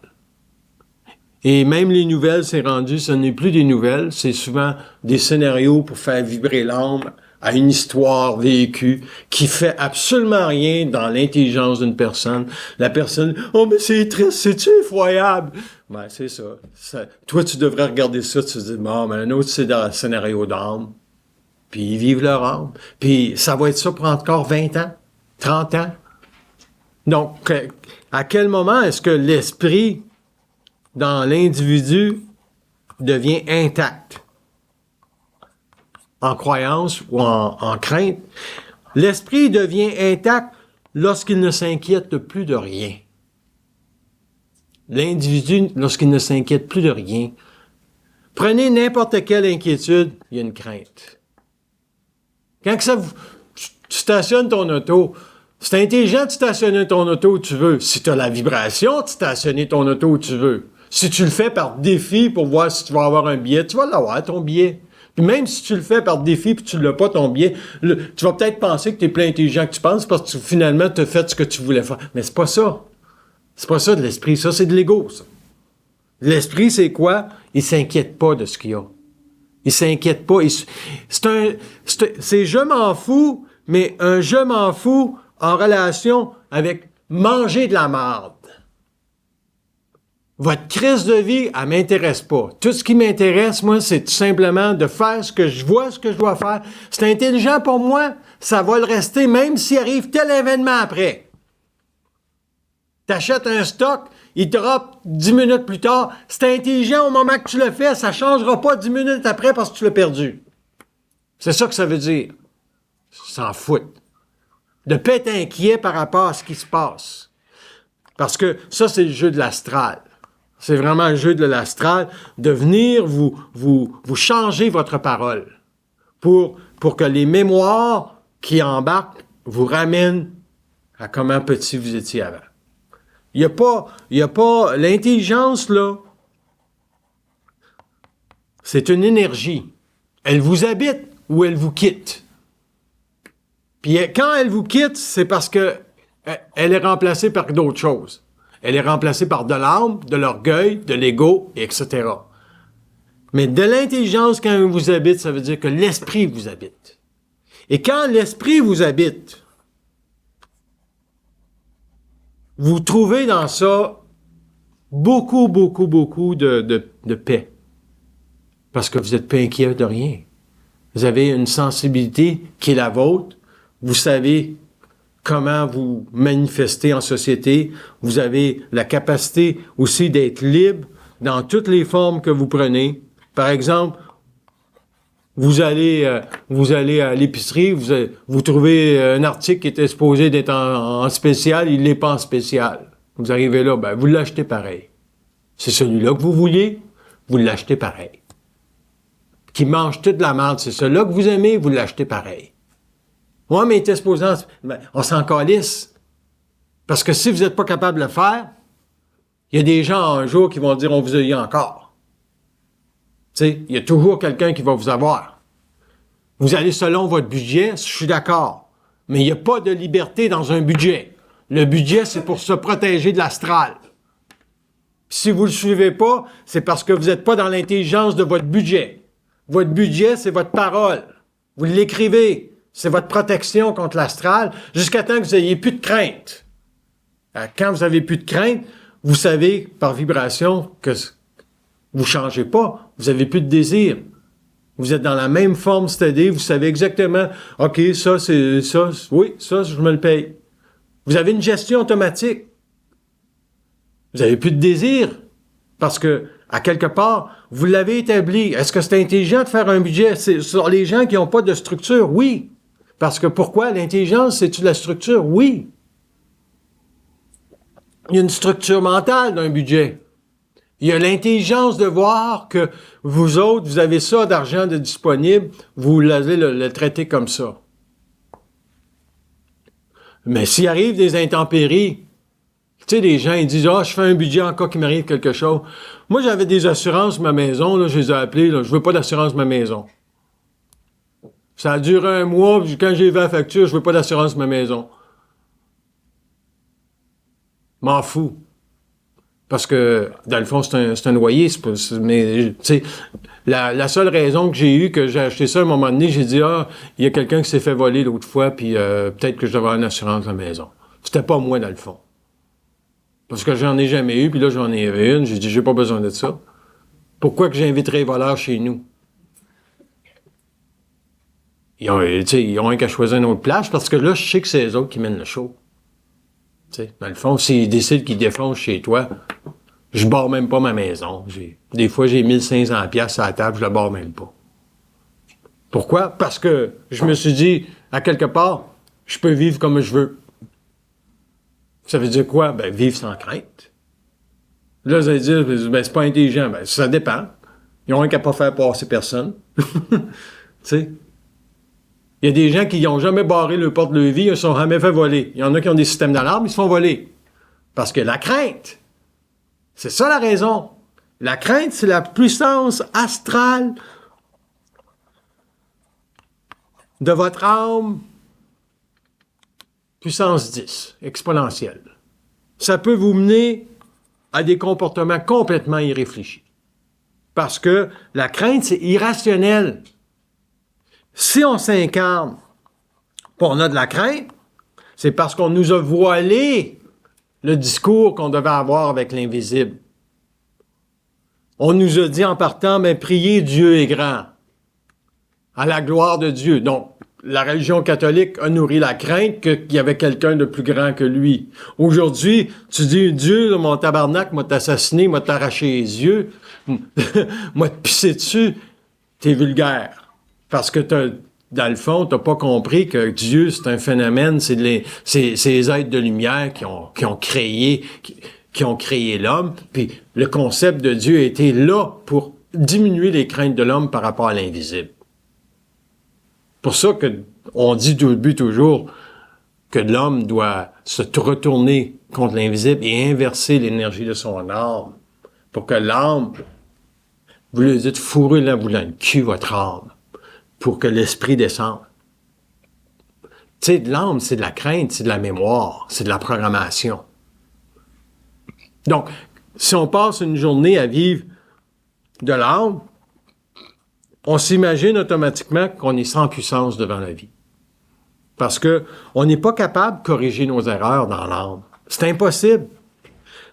Et même les nouvelles, c'est rendu, ce n'est plus des nouvelles, c'est souvent des scénarios pour faire vibrer l'âme à une histoire vécue qui fait absolument rien dans l'intelligence d'une personne. La personne, « Oh, mais c'est triste, c'est-tu effroyable? » C'est ça. Toi, tu devrais regarder ça, tu te dis, « Bon, mais un autre, c'est dans le scénario d'âme. » Puis ils vivent leur âme. Puis ça va être ça pour encore 20 ans, 30 ans. Donc, à quel moment est-ce que l'esprit dans l'individu devient intact? En croyance ou en crainte. L'esprit devient intact lorsqu'il ne s'inquiète plus de rien. L'individu, lorsqu'il ne s'inquiète plus de rien. Prenez n'importe quelle inquiétude, il y a une crainte. Quand tu stationnes ton auto, c'est intelligent de stationner ton auto où tu veux. Si tu as la vibration de stationner ton auto où tu veux. Si tu le fais par défi pour voir si tu vas avoir un billet, tu vas l'avoir, ton billet. Puis même si tu le fais par défi puis tu l'as pas, ton billet, tu vas peut-être penser que tu es plus intelligent que tu penses parce que finalement, tu as fait ce que tu voulais faire. Mais c'est pas ça. C'est pas ça de l'esprit. Ça, c'est de l'ego, ça. L'esprit, c'est quoi? Il s'inquiète pas de ce qu'il y a. Il s'inquiète pas. C'est je m'en fous, mais un je m'en fous en relation avec manger de la marde. Votre crise de vie, elle m'intéresse pas. Tout ce qui m'intéresse, moi, c'est tout simplement de faire ce que je vois, ce que je dois faire. C'est intelligent pour moi, ça va le rester, même s'il arrive tel événement après. T'achètes un stock, il drop 10 minutes plus tard. C'est intelligent au moment que tu le fais, ça changera pas 10 minutes après parce que tu l'as perdu. C'est ça que ça veut dire. S'en foutent. De pas être inquiet par rapport à ce qui se passe. Parce que ça, c'est le jeu de l'astral. C'est vraiment le jeu de l'astral, de venir vous changer votre parole pour que les mémoires qui embarquent vous ramènent à comment petit vous étiez avant. Il y a pas l'intelligence, là. C'est une énergie. Elle vous habite ou elle vous quitte. Puis quand elle vous quitte, c'est parce que elle est remplacée par d'autres choses. Elle est remplacée par de l'âme, de l'orgueil, de l'ego, etc. Mais de l'intelligence, quand elle vous habite, ça veut dire que l'esprit vous habite. Et quand l'esprit vous habite, vous trouvez dans ça beaucoup de paix. Parce que vous n'êtes pas inquiet de rien. Vous avez une sensibilité qui est la vôtre. Vous savez comment vous manifester en société. Vous avez la capacité aussi d'être libre dans toutes les formes que vous prenez. Par exemple, vous allez à l'épicerie, vous trouvez un article qui était supposé d'être en spécial, il n'est pas en spécial. Vous arrivez là, vous l'achetez pareil. C'est celui-là que vous vouliez, vous l'achetez pareil. Qui mange toute la merde, c'est celui-là que vous aimez, vous l'achetez pareil. Ouais, mais il était supposé, on s'en calisse. Parce que si vous n'êtes pas capable de le faire, il y a des gens un jour qui vont dire, on vous a eu encore. Tu sais, il y a toujours quelqu'un qui va vous avoir. Vous allez selon votre budget, je suis d'accord. Mais il n'y a pas de liberté dans un budget. Le budget, c'est pour se protéger de l'astral. Si vous ne le suivez pas, c'est parce que vous n'êtes pas dans l'intelligence de votre budget. Votre budget, c'est votre parole. Vous l'écrivez. C'est votre protection contre l'astral jusqu'à temps que vous n'ayez plus de crainte. Quand vous n'avez plus de crainte, vous savez par vibration que vous ne changez pas. Vous n'avez plus de désir. Vous êtes dans la même forme steady. Vous savez exactement, OK, ça, c'est ça. Oui, ça, je me le paye. Vous avez une gestion automatique. Vous n'avez plus de désir parce que, à quelque part, vous l'avez établi. Est-ce que c'est intelligent de faire un budget? C'est sur les gens qui n'ont pas de structure? Oui. Parce que pourquoi? L'intelligence, c'est-tu de la structure? Oui. Il y a une structure mentale d'un budget. Il y a l'intelligence de voir que vous autres, vous avez ça d'argent de disponible, vous allez le traiter comme ça. Mais s'il arrive des intempéries, tu sais, les gens, ils disent, je fais un budget en cas qu'il m'arrive quelque chose. Moi, j'avais des assurances ma maison, là, je les ai appelées, là, je veux pas d'assurance ma maison. Ça a duré un mois, puis quand j'ai vu la facture, je veux pas d'assurance ma maison. M'en fous. Parce que, dans le fond, c'est un loyer, mais, tu sais, la seule raison que j'ai eue, que j'ai acheté ça à un moment donné, j'ai dit, il y a quelqu'un qui s'est fait voler l'autre fois, puis peut-être que je devrais avoir une assurance de la maison. C'était pas moi, dans le fond. Parce que j'en ai jamais eu, puis là, j'en ai une, j'ai dit, j'ai pas besoin de ça. Pourquoi que j'inviterais les voleurs chez nous? Ils ont un qu'à choisir une autre place, parce que là, je sais que c'est eux autres qui mènent le show. T'sais, dans le fond, s'ils décident qu'ils défoncent chez toi, je barre même pas ma maison. Des fois, j'ai 1500 pièces à la table, je la barre même pas. Pourquoi? Parce que je me suis dit, à quelque part, je peux vivre comme je veux. Ça veut dire quoi? Vivre sans crainte. Là, vous allez dire, c'est pas intelligent. Ça dépend. Ils ont un qu'à pas faire passer personne. Tu sais? Il y a des gens qui n'ont jamais barré le porte-levis, ils ne se sont jamais fait voler. Il y en a qui ont des systèmes d'alarme, ils se font voler. Parce que la crainte, c'est ça la raison. La crainte, c'est la puissance astrale de votre âme, puissance 10, exponentielle. Ça peut vous mener à des comportements complètement irréfléchis. Parce que la crainte, c'est irrationnel. Si on s'incarne, puis on a de la crainte, c'est parce qu'on nous a voilé le discours qu'on devait avoir avec l'invisible. On nous a dit en partant, mais priez, Dieu est grand. À la gloire de Dieu. Donc, la religion catholique a nourri la crainte qu'il y avait quelqu'un de plus grand que lui. Aujourd'hui, tu dis, Dieu, là, mon tabarnak, m'a t'assassiné, m'a t'arraché les yeux, m'a te pissé dessus, t'es vulgaire. Parce que dans le fond, t'as pas compris que Dieu, c'est un phénomène, c'est les êtres de lumière qui ont créé l'homme. Puis le concept de Dieu a été là pour diminuer les craintes de l'homme par rapport à l'invisible. Pour ça que on dit depuis toujours que l'homme doit se retourner contre l'invisible et inverser l'énergie de son âme. Pour que l'âme, vous le dites, fourrez-la, vous le cul, votre âme. Pour que l'esprit descende. Tu sais, de l'âme, c'est de la crainte, c'est de la mémoire, c'est de la programmation. Donc, si on passe une journée à vivre de l'âme, on s'imagine automatiquement qu'on est sans puissance devant la vie. Parce que on n'est pas capable de corriger nos erreurs dans l'âme. C'est impossible.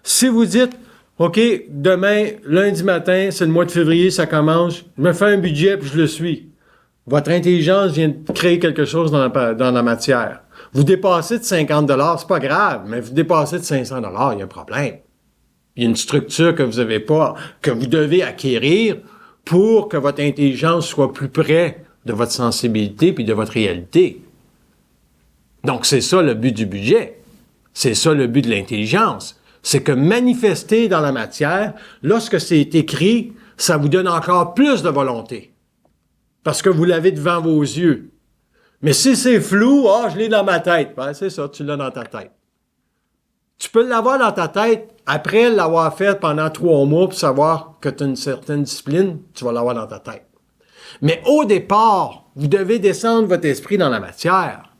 Si vous dites, OK, demain, lundi matin, c'est le mois de février, ça commence, je me fais un budget puis je le suis. Votre intelligence vient de créer quelque chose dans la matière. Vous dépassez de 50 $, c'est pas grave, mais vous dépassez de 500 $, il y a un problème. Il y a une structure que vous avez pas, que vous devez acquérir pour que votre intelligence soit plus près de votre sensibilité puis de votre réalité. Donc, c'est ça le but du budget. C'est ça le but de l'intelligence. C'est que manifester dans la matière, lorsque c'est écrit, ça vous donne encore plus de volonté. Parce que vous l'avez devant vos yeux. Mais si c'est flou, je l'ai dans ma tête. Ben, c'est ça, tu l'as dans ta tête. Tu peux l'avoir dans ta tête après l'avoir fait pendant 3 mois pour savoir que tu as une certaine discipline, tu vas l'avoir dans ta tête. Mais au départ, vous devez descendre votre esprit dans la matière.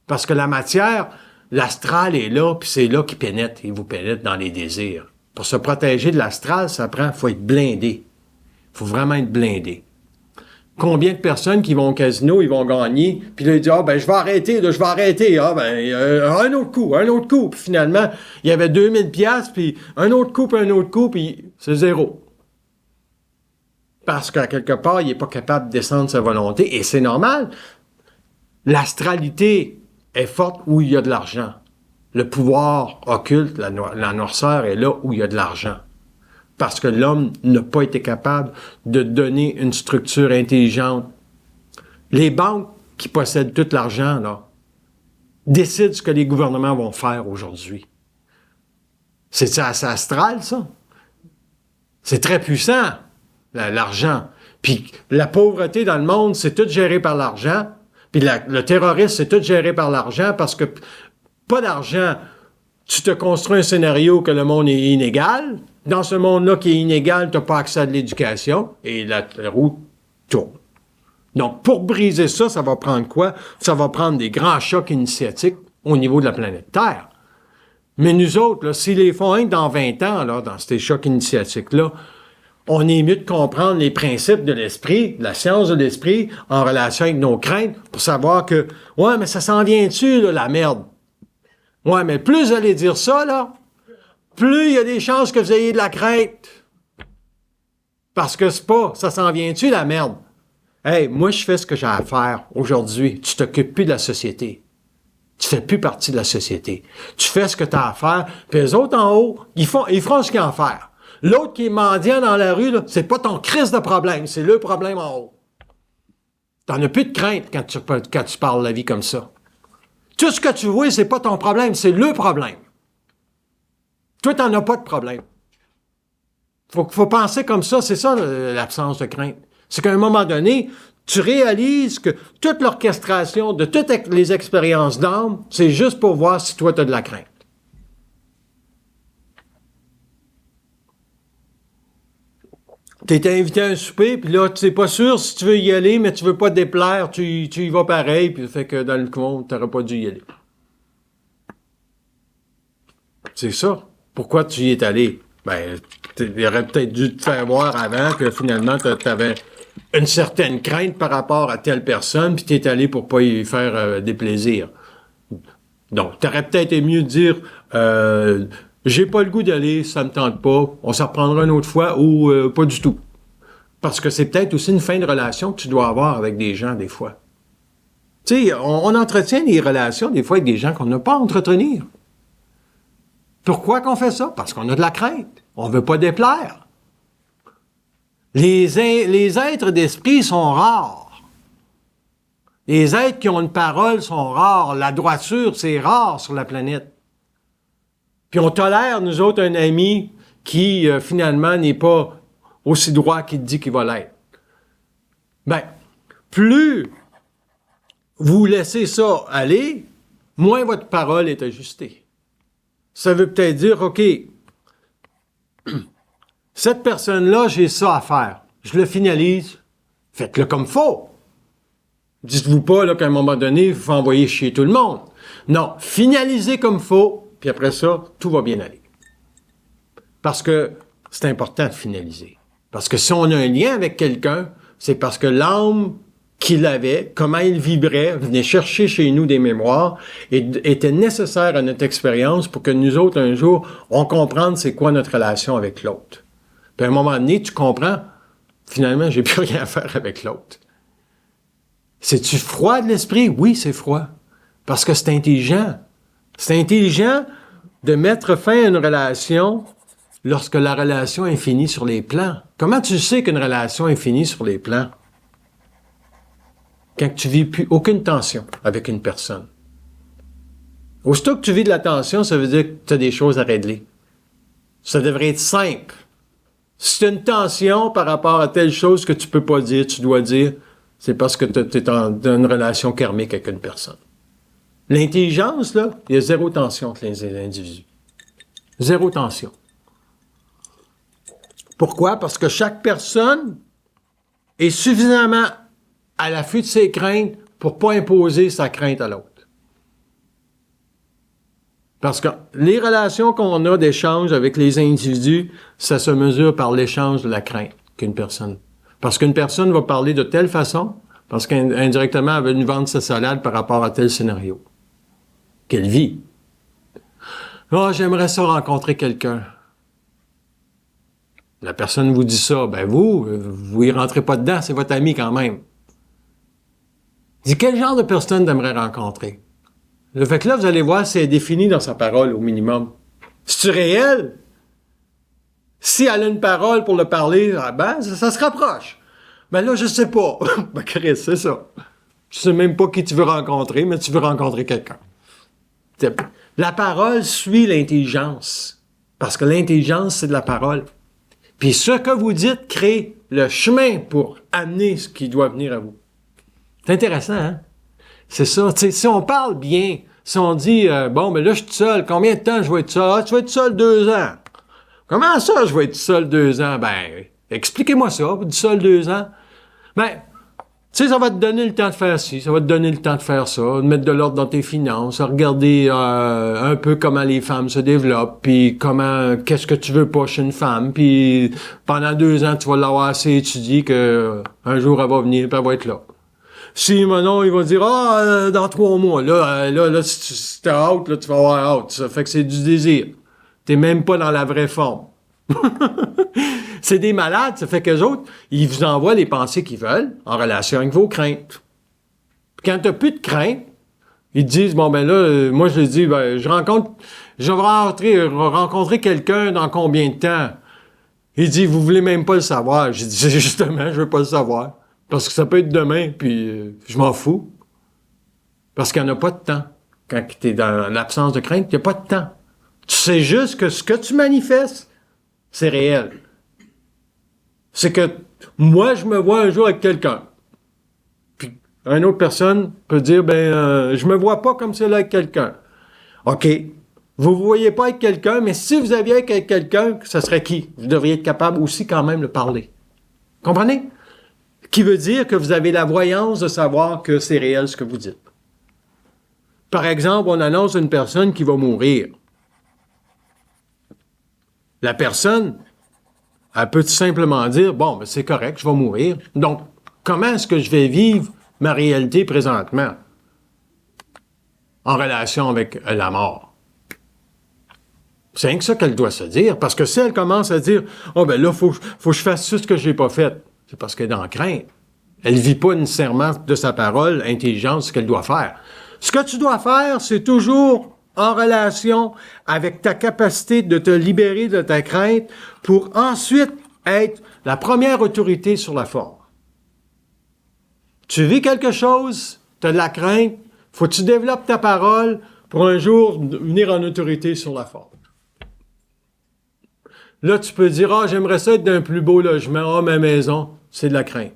Parce que la matière, l'astral est là, puis c'est là qu'il pénètre. Il vous pénètre dans les désirs. Pour se protéger de l'astral, faut être blindé. Il faut vraiment être blindé. Combien de personnes qui vont au casino, ils vont gagner, puis là, ils disent, je vais arrêter, un autre coup. Puis finalement, il y avait 2000 piastres, puis un autre coup, puis c'est 0. Parce qu'à quelque part, il n'est pas capable de descendre sa volonté, et c'est normal. L'astralité est forte où il y a de l'argent. Le pouvoir occulte, la noirceur est là où il y a de l'argent. Parce que l'homme n'a pas été capable de donner une structure intelligente. Les banques qui possèdent tout l'argent, là, décident ce que les gouvernements vont faire aujourd'hui. C'est astral, ça? C'est très puissant, l'argent. Puis la pauvreté dans le monde, c'est tout géré par l'argent. Puis le terrorisme, c'est tout géré par l'argent parce que pas d'argent, tu te construis un scénario que le monde est inégal. Dans ce monde-là qui est inégal, tu n'as pas accès à de l'éducation et la roue tourne. Donc, pour briser ça, ça va prendre quoi? Ça va prendre des grands chocs initiatiques au niveau de la planète Terre. Mais nous autres, là, s'ils les font dans 20 ans, là, dans ces chocs initiatiques-là, on est mieux de comprendre les principes de l'esprit, de la science de l'esprit, en relation avec nos craintes, pour savoir que, ouais, mais ça s'en vient-tu, là, la merde? Ouais, mais plus vous allez dire ça, là, plus il y a des chances que vous ayez de la crainte. Parce que c'est pas, ça s'en vient-tu, la merde? Hey, moi, je fais ce que j'ai à faire aujourd'hui. Tu t'occupes plus de la société. Tu fais plus partie de la société. Tu fais ce que tu as à faire, puis les autres en haut, ils feront ce qu'ils ont à faire. L'autre qui est mendiant dans la rue, là, c'est pas ton crise de problème, c'est le problème en haut. T'en as plus de crainte quand tu parles la vie comme ça. Tout ce que tu vois, c'est pas ton problème, c'est le problème. Toi, t'en as pas de problème. Faut penser comme ça, c'est ça l'absence de crainte. C'est qu'à un moment donné, tu réalises que toute l'orchestration de toutes les expériences d'âme, c'est juste pour voir si toi, tu as de la crainte. Tu es invité à un souper, puis là, tu n'es pas sûr si tu veux y aller, mais tu veux pas te déplaire, tu y vas pareil, puis ça fait que dans le fond, tu n'aurais pas dû y aller. C'est ça. Pourquoi tu y es allé? Ben, il aurait peut-être dû te faire voir avant que finalement, tu avais une certaine crainte par rapport à telle personne, puis tu es allé pour pas y faire des plaisirs. Donc, tu aurais peut-être mieux de dire j'ai pas le goût d'aller, ça me tente pas, on s'en reprendra une autre fois ou pas du tout. Parce que c'est peut-être aussi une fin de relation que tu dois avoir avec des gens des fois. Tu sais, on entretient des relations des fois avec des gens qu'on n'a pas à entretenir. Pourquoi qu'on fait ça? Parce qu'on a de la crainte. On veut pas déplaire. Les êtres d'esprit sont rares. Les êtres qui ont une parole sont rares. La droiture, c'est rare sur la planète. Puis on tolère, nous autres, un ami qui, finalement, n'est pas aussi droit qu'il dit qu'il va l'être. Ben, plus vous laissez ça aller, moins votre parole est ajustée. Ça veut peut-être dire, OK, cette personne-là, j'ai ça à faire. Je le finalise. Faites-le comme faut. Dites-vous pas là, qu'à un moment donné, il faut envoyer chier tout le monde. Non, finalisez comme faut, puis après ça, tout va bien aller. Parce que c'est important de finaliser. Parce que si on a un lien avec quelqu'un, c'est parce que l'âme qu'il avait, comment il vibrait, venait chercher chez nous des mémoires, et était nécessaire à notre expérience pour que nous autres, un jour, on comprenne c'est quoi notre relation avec l'autre. Puis à un moment donné, tu comprends, finalement, j'ai plus rien à faire avec l'autre. C'est-tu froid de l'esprit? Oui, c'est froid. Parce que c'est intelligent. C'est intelligent de mettre fin à une relation lorsque la relation est finie sur les plans. Comment tu sais qu'une relation est finie sur les plans? Quand tu vis plus aucune tension avec une personne. Aussitôt que tu vis de la tension, ça veut dire que tu as des choses à régler. Ça devrait être simple. Si tu as une tension par rapport à telle chose que tu peux pas dire, tu dois dire, c'est parce que tu es dans une relation karmique avec une personne. L'intelligence, là, il y a zéro tension entre les individus. Zéro tension. Pourquoi? Parce que chaque personne est suffisamment à l'affût de ses craintes pour pas imposer sa crainte à l'autre. Parce que les relations qu'on a d'échange avec les individus, ça se mesure par l'échange de la crainte qu'une personne. Parce qu'une personne va parler de telle façon, parce qu'indirectement, elle veut nous vendre sa salade par rapport à tel scénario qu'elle vit. Ah, oh, j'aimerais ça rencontrer quelqu'un. La personne vous dit ça, ben vous y rentrez pas dedans, c'est votre ami quand même. Dis, quel genre de personne t'aimerais rencontrer? Le fait que là, vous allez voir si elle est définie dans sa parole, au minimum. C'est-tu réel? Si elle a une parole pour le parler, ah ben, ça se rapproche. Ben là, je sais pas. Ben, Chris, c'est ça. Tu sais même pas qui tu veux rencontrer, mais tu veux rencontrer quelqu'un. La parole suit l'intelligence. Parce que l'intelligence, c'est de la parole. Puis ce que vous dites crée le chemin pour amener ce qui doit venir à vous. C'est intéressant, hein? C'est ça. T'sais, si on parle bien, si on dit, bon, ben là, je suis tout seul, combien de temps je vais être seul? Ah, tu vas être seul 2 ans. Comment ça, je vais être seul 2 ans? Ben, expliquez-moi ça, du seul 2 ans. Ben, tu sais, ça va te donner le temps de faire ci, ça va te donner le temps de faire ça, de mettre de l'ordre dans tes finances, regarder un peu comment les femmes se développent, puis qu'est-ce que tu veux pas chez une femme, puis pendant 2 ans, tu vas l'avoir assez étudié que un jour, elle va venir, puis elle va être là. Si non, il va dire, dans 3 mois, là, si t'es out, là, tu vas avoir out. Ça fait que c'est du désir. T'es même pas dans la vraie forme. C'est des malades, ça fait qu'eux autres, ils vous envoient les pensées qu'ils veulent en relation avec vos craintes. Puis quand t'as plus de craintes, ils te disent, bon, ben là, moi, je dis, ben, je vais rencontrer quelqu'un dans combien de temps? Il dit, vous voulez même pas le savoir. J'ai dit, justement, je veux pas le savoir. Parce que ça peut être demain, puis je m'en fous. Parce qu'il n'y en a pas de temps. Quand tu es dans l'absence de crainte, il n'y a pas de temps. Tu sais juste que ce que tu manifestes, c'est réel. C'est que moi, je me vois un jour avec quelqu'un. Puis une autre personne peut dire, je me vois pas comme cela avec quelqu'un. OK. Vous ne voyez pas avec quelqu'un, mais si vous aviez avec quelqu'un, ça serait qui? Vous devriez être capable aussi quand même de parler. Comprenez? Qui veut dire que vous avez la voyance de savoir que c'est réel ce que vous dites. Par exemple, on annonce une personne qui va mourir. La personne, elle peut tout simplement dire, bon, ben c'est correct, je vais mourir. Donc, comment est-ce que je vais vivre ma réalité présentement en relation avec la mort? C'est rien que ça qu'elle doit se dire. Parce que si elle commence à dire, oh ben là, faut que je fasse tout ce que j'ai pas fait, c'est parce qu'elle est dans la crainte. Elle vit pas nécessairement de sa parole intelligente ce qu'elle doit faire. Ce que tu dois faire, c'est toujours en relation avec ta capacité de te libérer de ta crainte pour ensuite être la première autorité sur la forme. Tu vis quelque chose, tu as de la crainte, faut que tu développes ta parole pour un jour venir en autorité sur la forme. Là, tu peux dire, j'aimerais ça être d'un plus beau logement, ma maison, c'est de la crainte.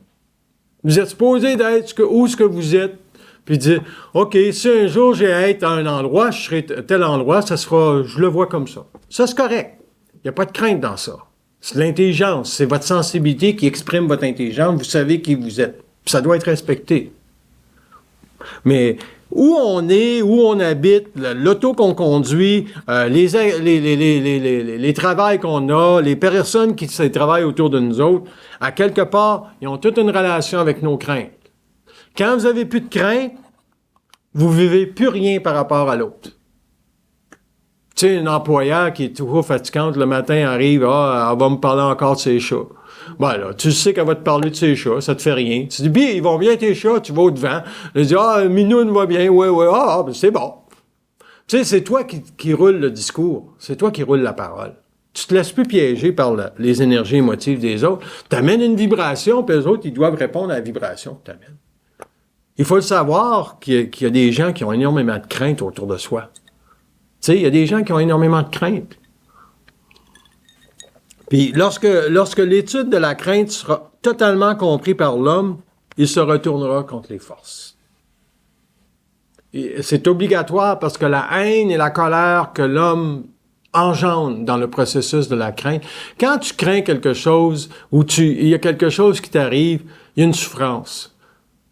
Vous êtes supposé d'être où ce que vous êtes, puis dire, OK, si un jour j'ai à être à un endroit, je serai tel endroit, ça sera, je le vois comme ça. Ça, c'est correct. Il n'y a pas de crainte dans ça. C'est l'intelligence, c'est votre sensibilité qui exprime votre intelligence, vous savez qui vous êtes. Puis ça doit être respecté. Mais où on est, où on habite, l'auto qu'on conduit, les travails qu'on a, les personnes qui travaillent autour de nous autres, à quelque part, ils ont toute une relation avec nos craintes. Quand vous n'avez plus de crainte, vous ne vivez plus rien par rapport à l'autre. Tu sais, une employeur qui est toujours fatigante, le matin arrive, elle va me parler encore de ses chats. Ben là, tu sais qu'elle va te parler de ses chats, ça te fait rien. Tu dis, ils vont bien tes chats, tu vas au-devant. Elle dit, Minoune va bien, ouais, ben c'est bon. Tu sais, c'est toi qui roule le discours, c'est toi qui roule la parole. Tu te laisses plus piéger par les énergies émotives des autres. Tu amènes une vibration, puis les autres, ils doivent répondre à la vibration que tu amènes. Il faut le savoir qu'il y a des gens qui ont énormément de crainte autour de soi. Tu sais, il y a des gens qui ont énormément de crainte. Puis lorsque l'étude de la crainte sera totalement comprise par l'homme, il se retournera contre les forces. Et c'est obligatoire parce que la haine et la colère que l'homme engendre dans le processus de la crainte, quand tu crains quelque chose ou il y a quelque chose qui t'arrive, il y a une souffrance.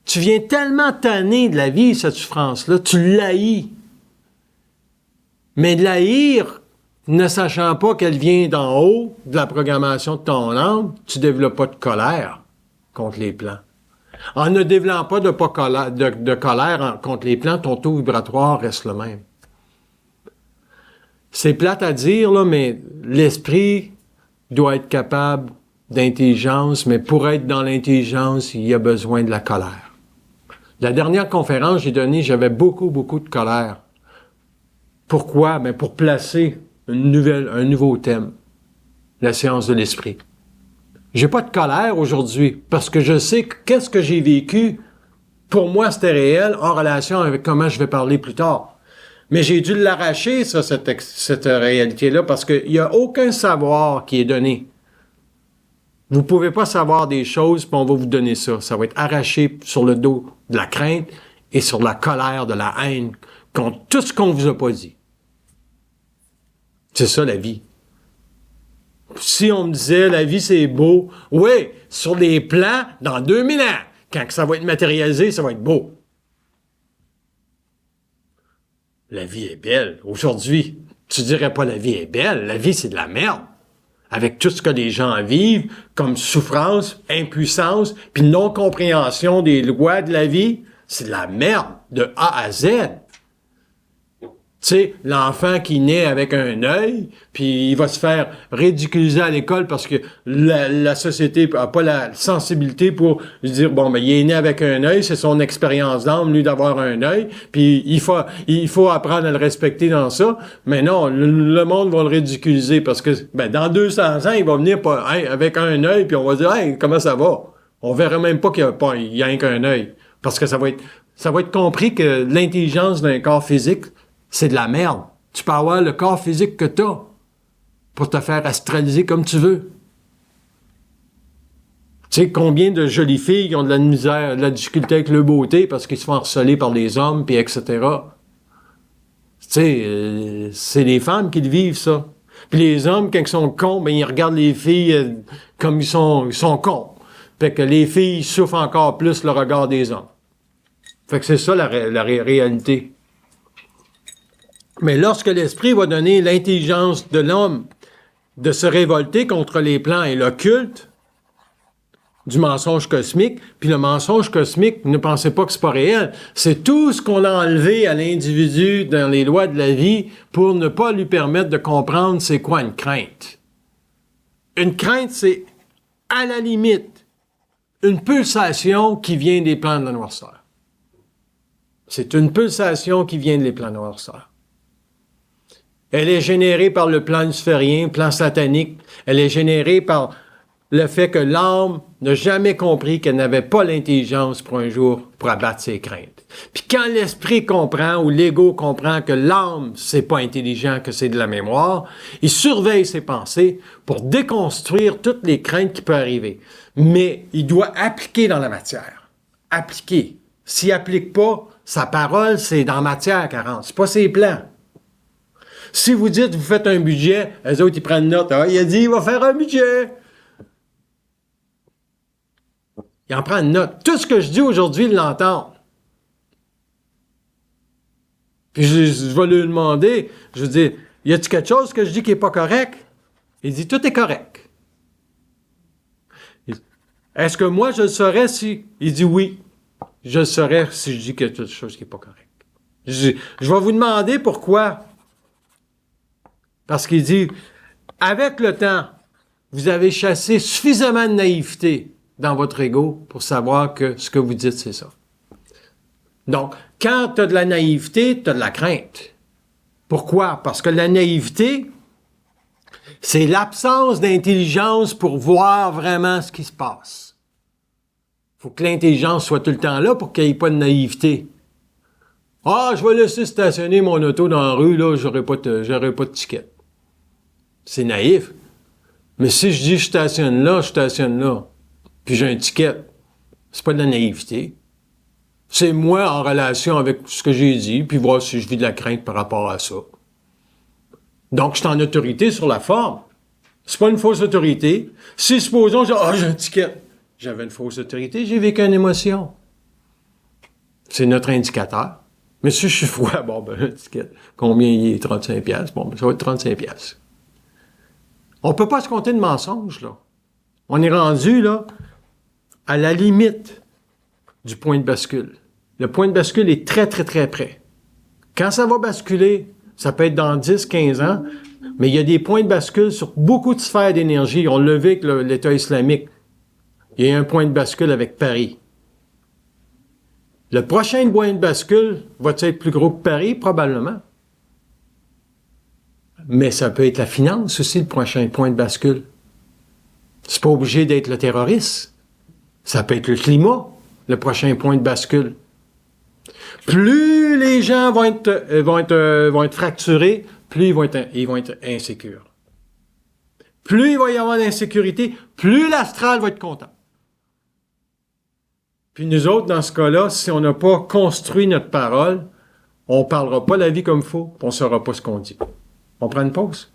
Tu viens tellement tanner de la vie, cette souffrance-là, tu l'haïs. Mais de l'haïr, ne sachant pas qu'elle vient d'en haut, de la programmation de ton âme, tu ne développes pas de colère contre les plans. En ne développant pas de colère contre les plans, ton taux vibratoire reste le même. C'est plate à dire, là, mais l'esprit doit être capable d'intelligence, mais pour être dans l'intelligence, il y a besoin de la colère. La dernière conférence que j'ai donnée, j'avais beaucoup de colère. Pourquoi? Ben pour placer un nouveau thème, la séance de l'esprit. J'ai pas de colère aujourd'hui parce que je sais qu'est-ce que j'ai vécu. Pour moi, c'était réel en relation avec comment je vais parler plus tard. Mais j'ai dû l'arracher, ça, cette réalité-là, parce qu'il n'y a aucun savoir qui est donné. Vous ne pouvez pas savoir des choses, puis on va vous donner ça. Ça va être arraché sur le dos de la crainte et sur la colère, de la haine, contre tout ce qu'on vous a pas dit. C'est ça, la vie. Si on me disait, la vie, c'est beau, oui, sur les plans, dans 2000 ans, quand ça va être matérialisé, ça va être beau. La vie est belle. Aujourd'hui, tu dirais pas la vie est belle, la vie, c'est de la merde. Avec tout ce que les gens vivent, comme souffrance, impuissance, puis non-compréhension des lois de la vie, c'est de la merde, de A à Z. Tu sais, l'enfant qui naît avec un œil, puis il va se faire ridiculiser à l'école parce que la société n'a pas la sensibilité pour dire, bon, ben, il est né avec un œil, c'est son expérience d'âme, lui, d'avoir un œil, puis il faut apprendre à le respecter dans ça. Mais non, le monde va le ridiculiser parce que, ben, dans 200 ans, il va venir avec un œil, puis on va dire, hey, comment ça va? On verra même pas qu'il y a rien qu'un œil. Parce que ça va être compris que l'intelligence d'un corps physique, c'est de la merde. Tu peux avoir le corps physique que t'as pour te faire astraliser comme tu veux. Tu sais, combien de jolies filles ont de la misère, de la difficulté avec le beauté parce qu'ils se font harceler par les hommes, puis etc. Tu sais, c'est les femmes qui le vivent, ça. Puis les hommes, quand ils sont cons, ben ils regardent les filles comme ils sont cons. Fait que les filles souffrent encore plus le regard des hommes. Fait que c'est ça la réalité. Mais lorsque l'esprit va donner l'intelligence de l'homme de se révolter contre les plans et l'occulte, du mensonge cosmique, puis le mensonge cosmique, ne pensez pas que c'est pas réel. C'est tout ce qu'on a enlevé à l'individu dans les lois de la vie pour ne pas lui permettre de comprendre c'est quoi une crainte. Une crainte, c'est à la limite une pulsation qui vient des plans de la noirceur. C'est une pulsation qui vient des plans de noirceur. Elle est générée par le plan luciférien, plan satanique. Elle est générée par le fait que l'âme n'a jamais compris qu'elle n'avait pas l'intelligence pour un jour pour abattre ses craintes. Puis quand l'esprit comprend ou l'ego comprend que l'âme, c'est pas intelligent, que c'est de la mémoire, il surveille ses pensées pour déconstruire toutes les craintes qui peuvent arriver. Mais il doit appliquer dans la matière. Appliquer. S'il applique pas, sa parole, c'est dans la matière qu'elle rentre. C'est pas ses plans. Si vous dites, vous faites un budget, les autres, ils prennent note. Ah, il a dit, il va faire un budget. Il en prend une note. Tout ce que je dis aujourd'hui, il l'entend. Puis je vais lui demander, je dis, y a-t-il quelque chose que je dis qui n'est pas correct? Il dit, tout est correct. Est-ce que moi, je le saurais si... Il dit oui. Je le saurais si je dis quelque chose qui n'est pas correct. Je vais vous demander pourquoi. Parce qu'il dit, avec le temps, vous avez chassé suffisamment de naïveté dans votre ego pour savoir que ce que vous dites, c'est ça. Donc, quand tu as de la naïveté, tu as de la crainte. Pourquoi? Parce que la naïveté, c'est l'absence d'intelligence pour voir vraiment ce qui se passe. Il faut que l'intelligence soit tout le temps là pour qu'il n'y ait pas de naïveté. Ah, je vais laisser stationner mon auto dans la rue, là, j'aurai pas de ticket. C'est naïf. Mais si je dis je stationne là, puis j'ai un ticket, c'est pas de la naïveté. C'est moi en relation avec ce que j'ai dit, puis voir si je vis de la crainte par rapport à ça. Donc, je suis en autorité sur la forme. C'est pas une fausse autorité. Si, supposons, j'ai un ticket. J'avais une fausse autorité, j'ai vécu une émotion. C'est notre indicateur. Mais si je suis froid, un ticket. Combien il est? 35$? Ça va être 35$. On peut pas se compter de mensonges, là. On est rendu, là, à la limite du point de bascule. Le point de bascule est très, très, très près. Quand ça va basculer, ça peut être dans 10, 15 ans, mais il y a des points de bascule sur beaucoup de sphères d'énergie. On l'a vu avec l'État islamique. Il y a un point de bascule avec Paris. Le prochain point de bascule va-t-il être plus gros que Paris? Probablement. Mais ça peut être la finance aussi, le prochain point de bascule. C'est pas obligé d'être le terroriste. Ça peut être le climat, le prochain point de bascule. Plus les gens vont être fracturés, plus ils vont être insécures. Plus il va y avoir d'insécurité, plus l'astral va être content. Puis nous autres, dans ce cas-là, si on n'a pas construit notre parole, on ne parlera pas la vie comme il faut, on ne saura pas ce qu'on dit. On prend une pause?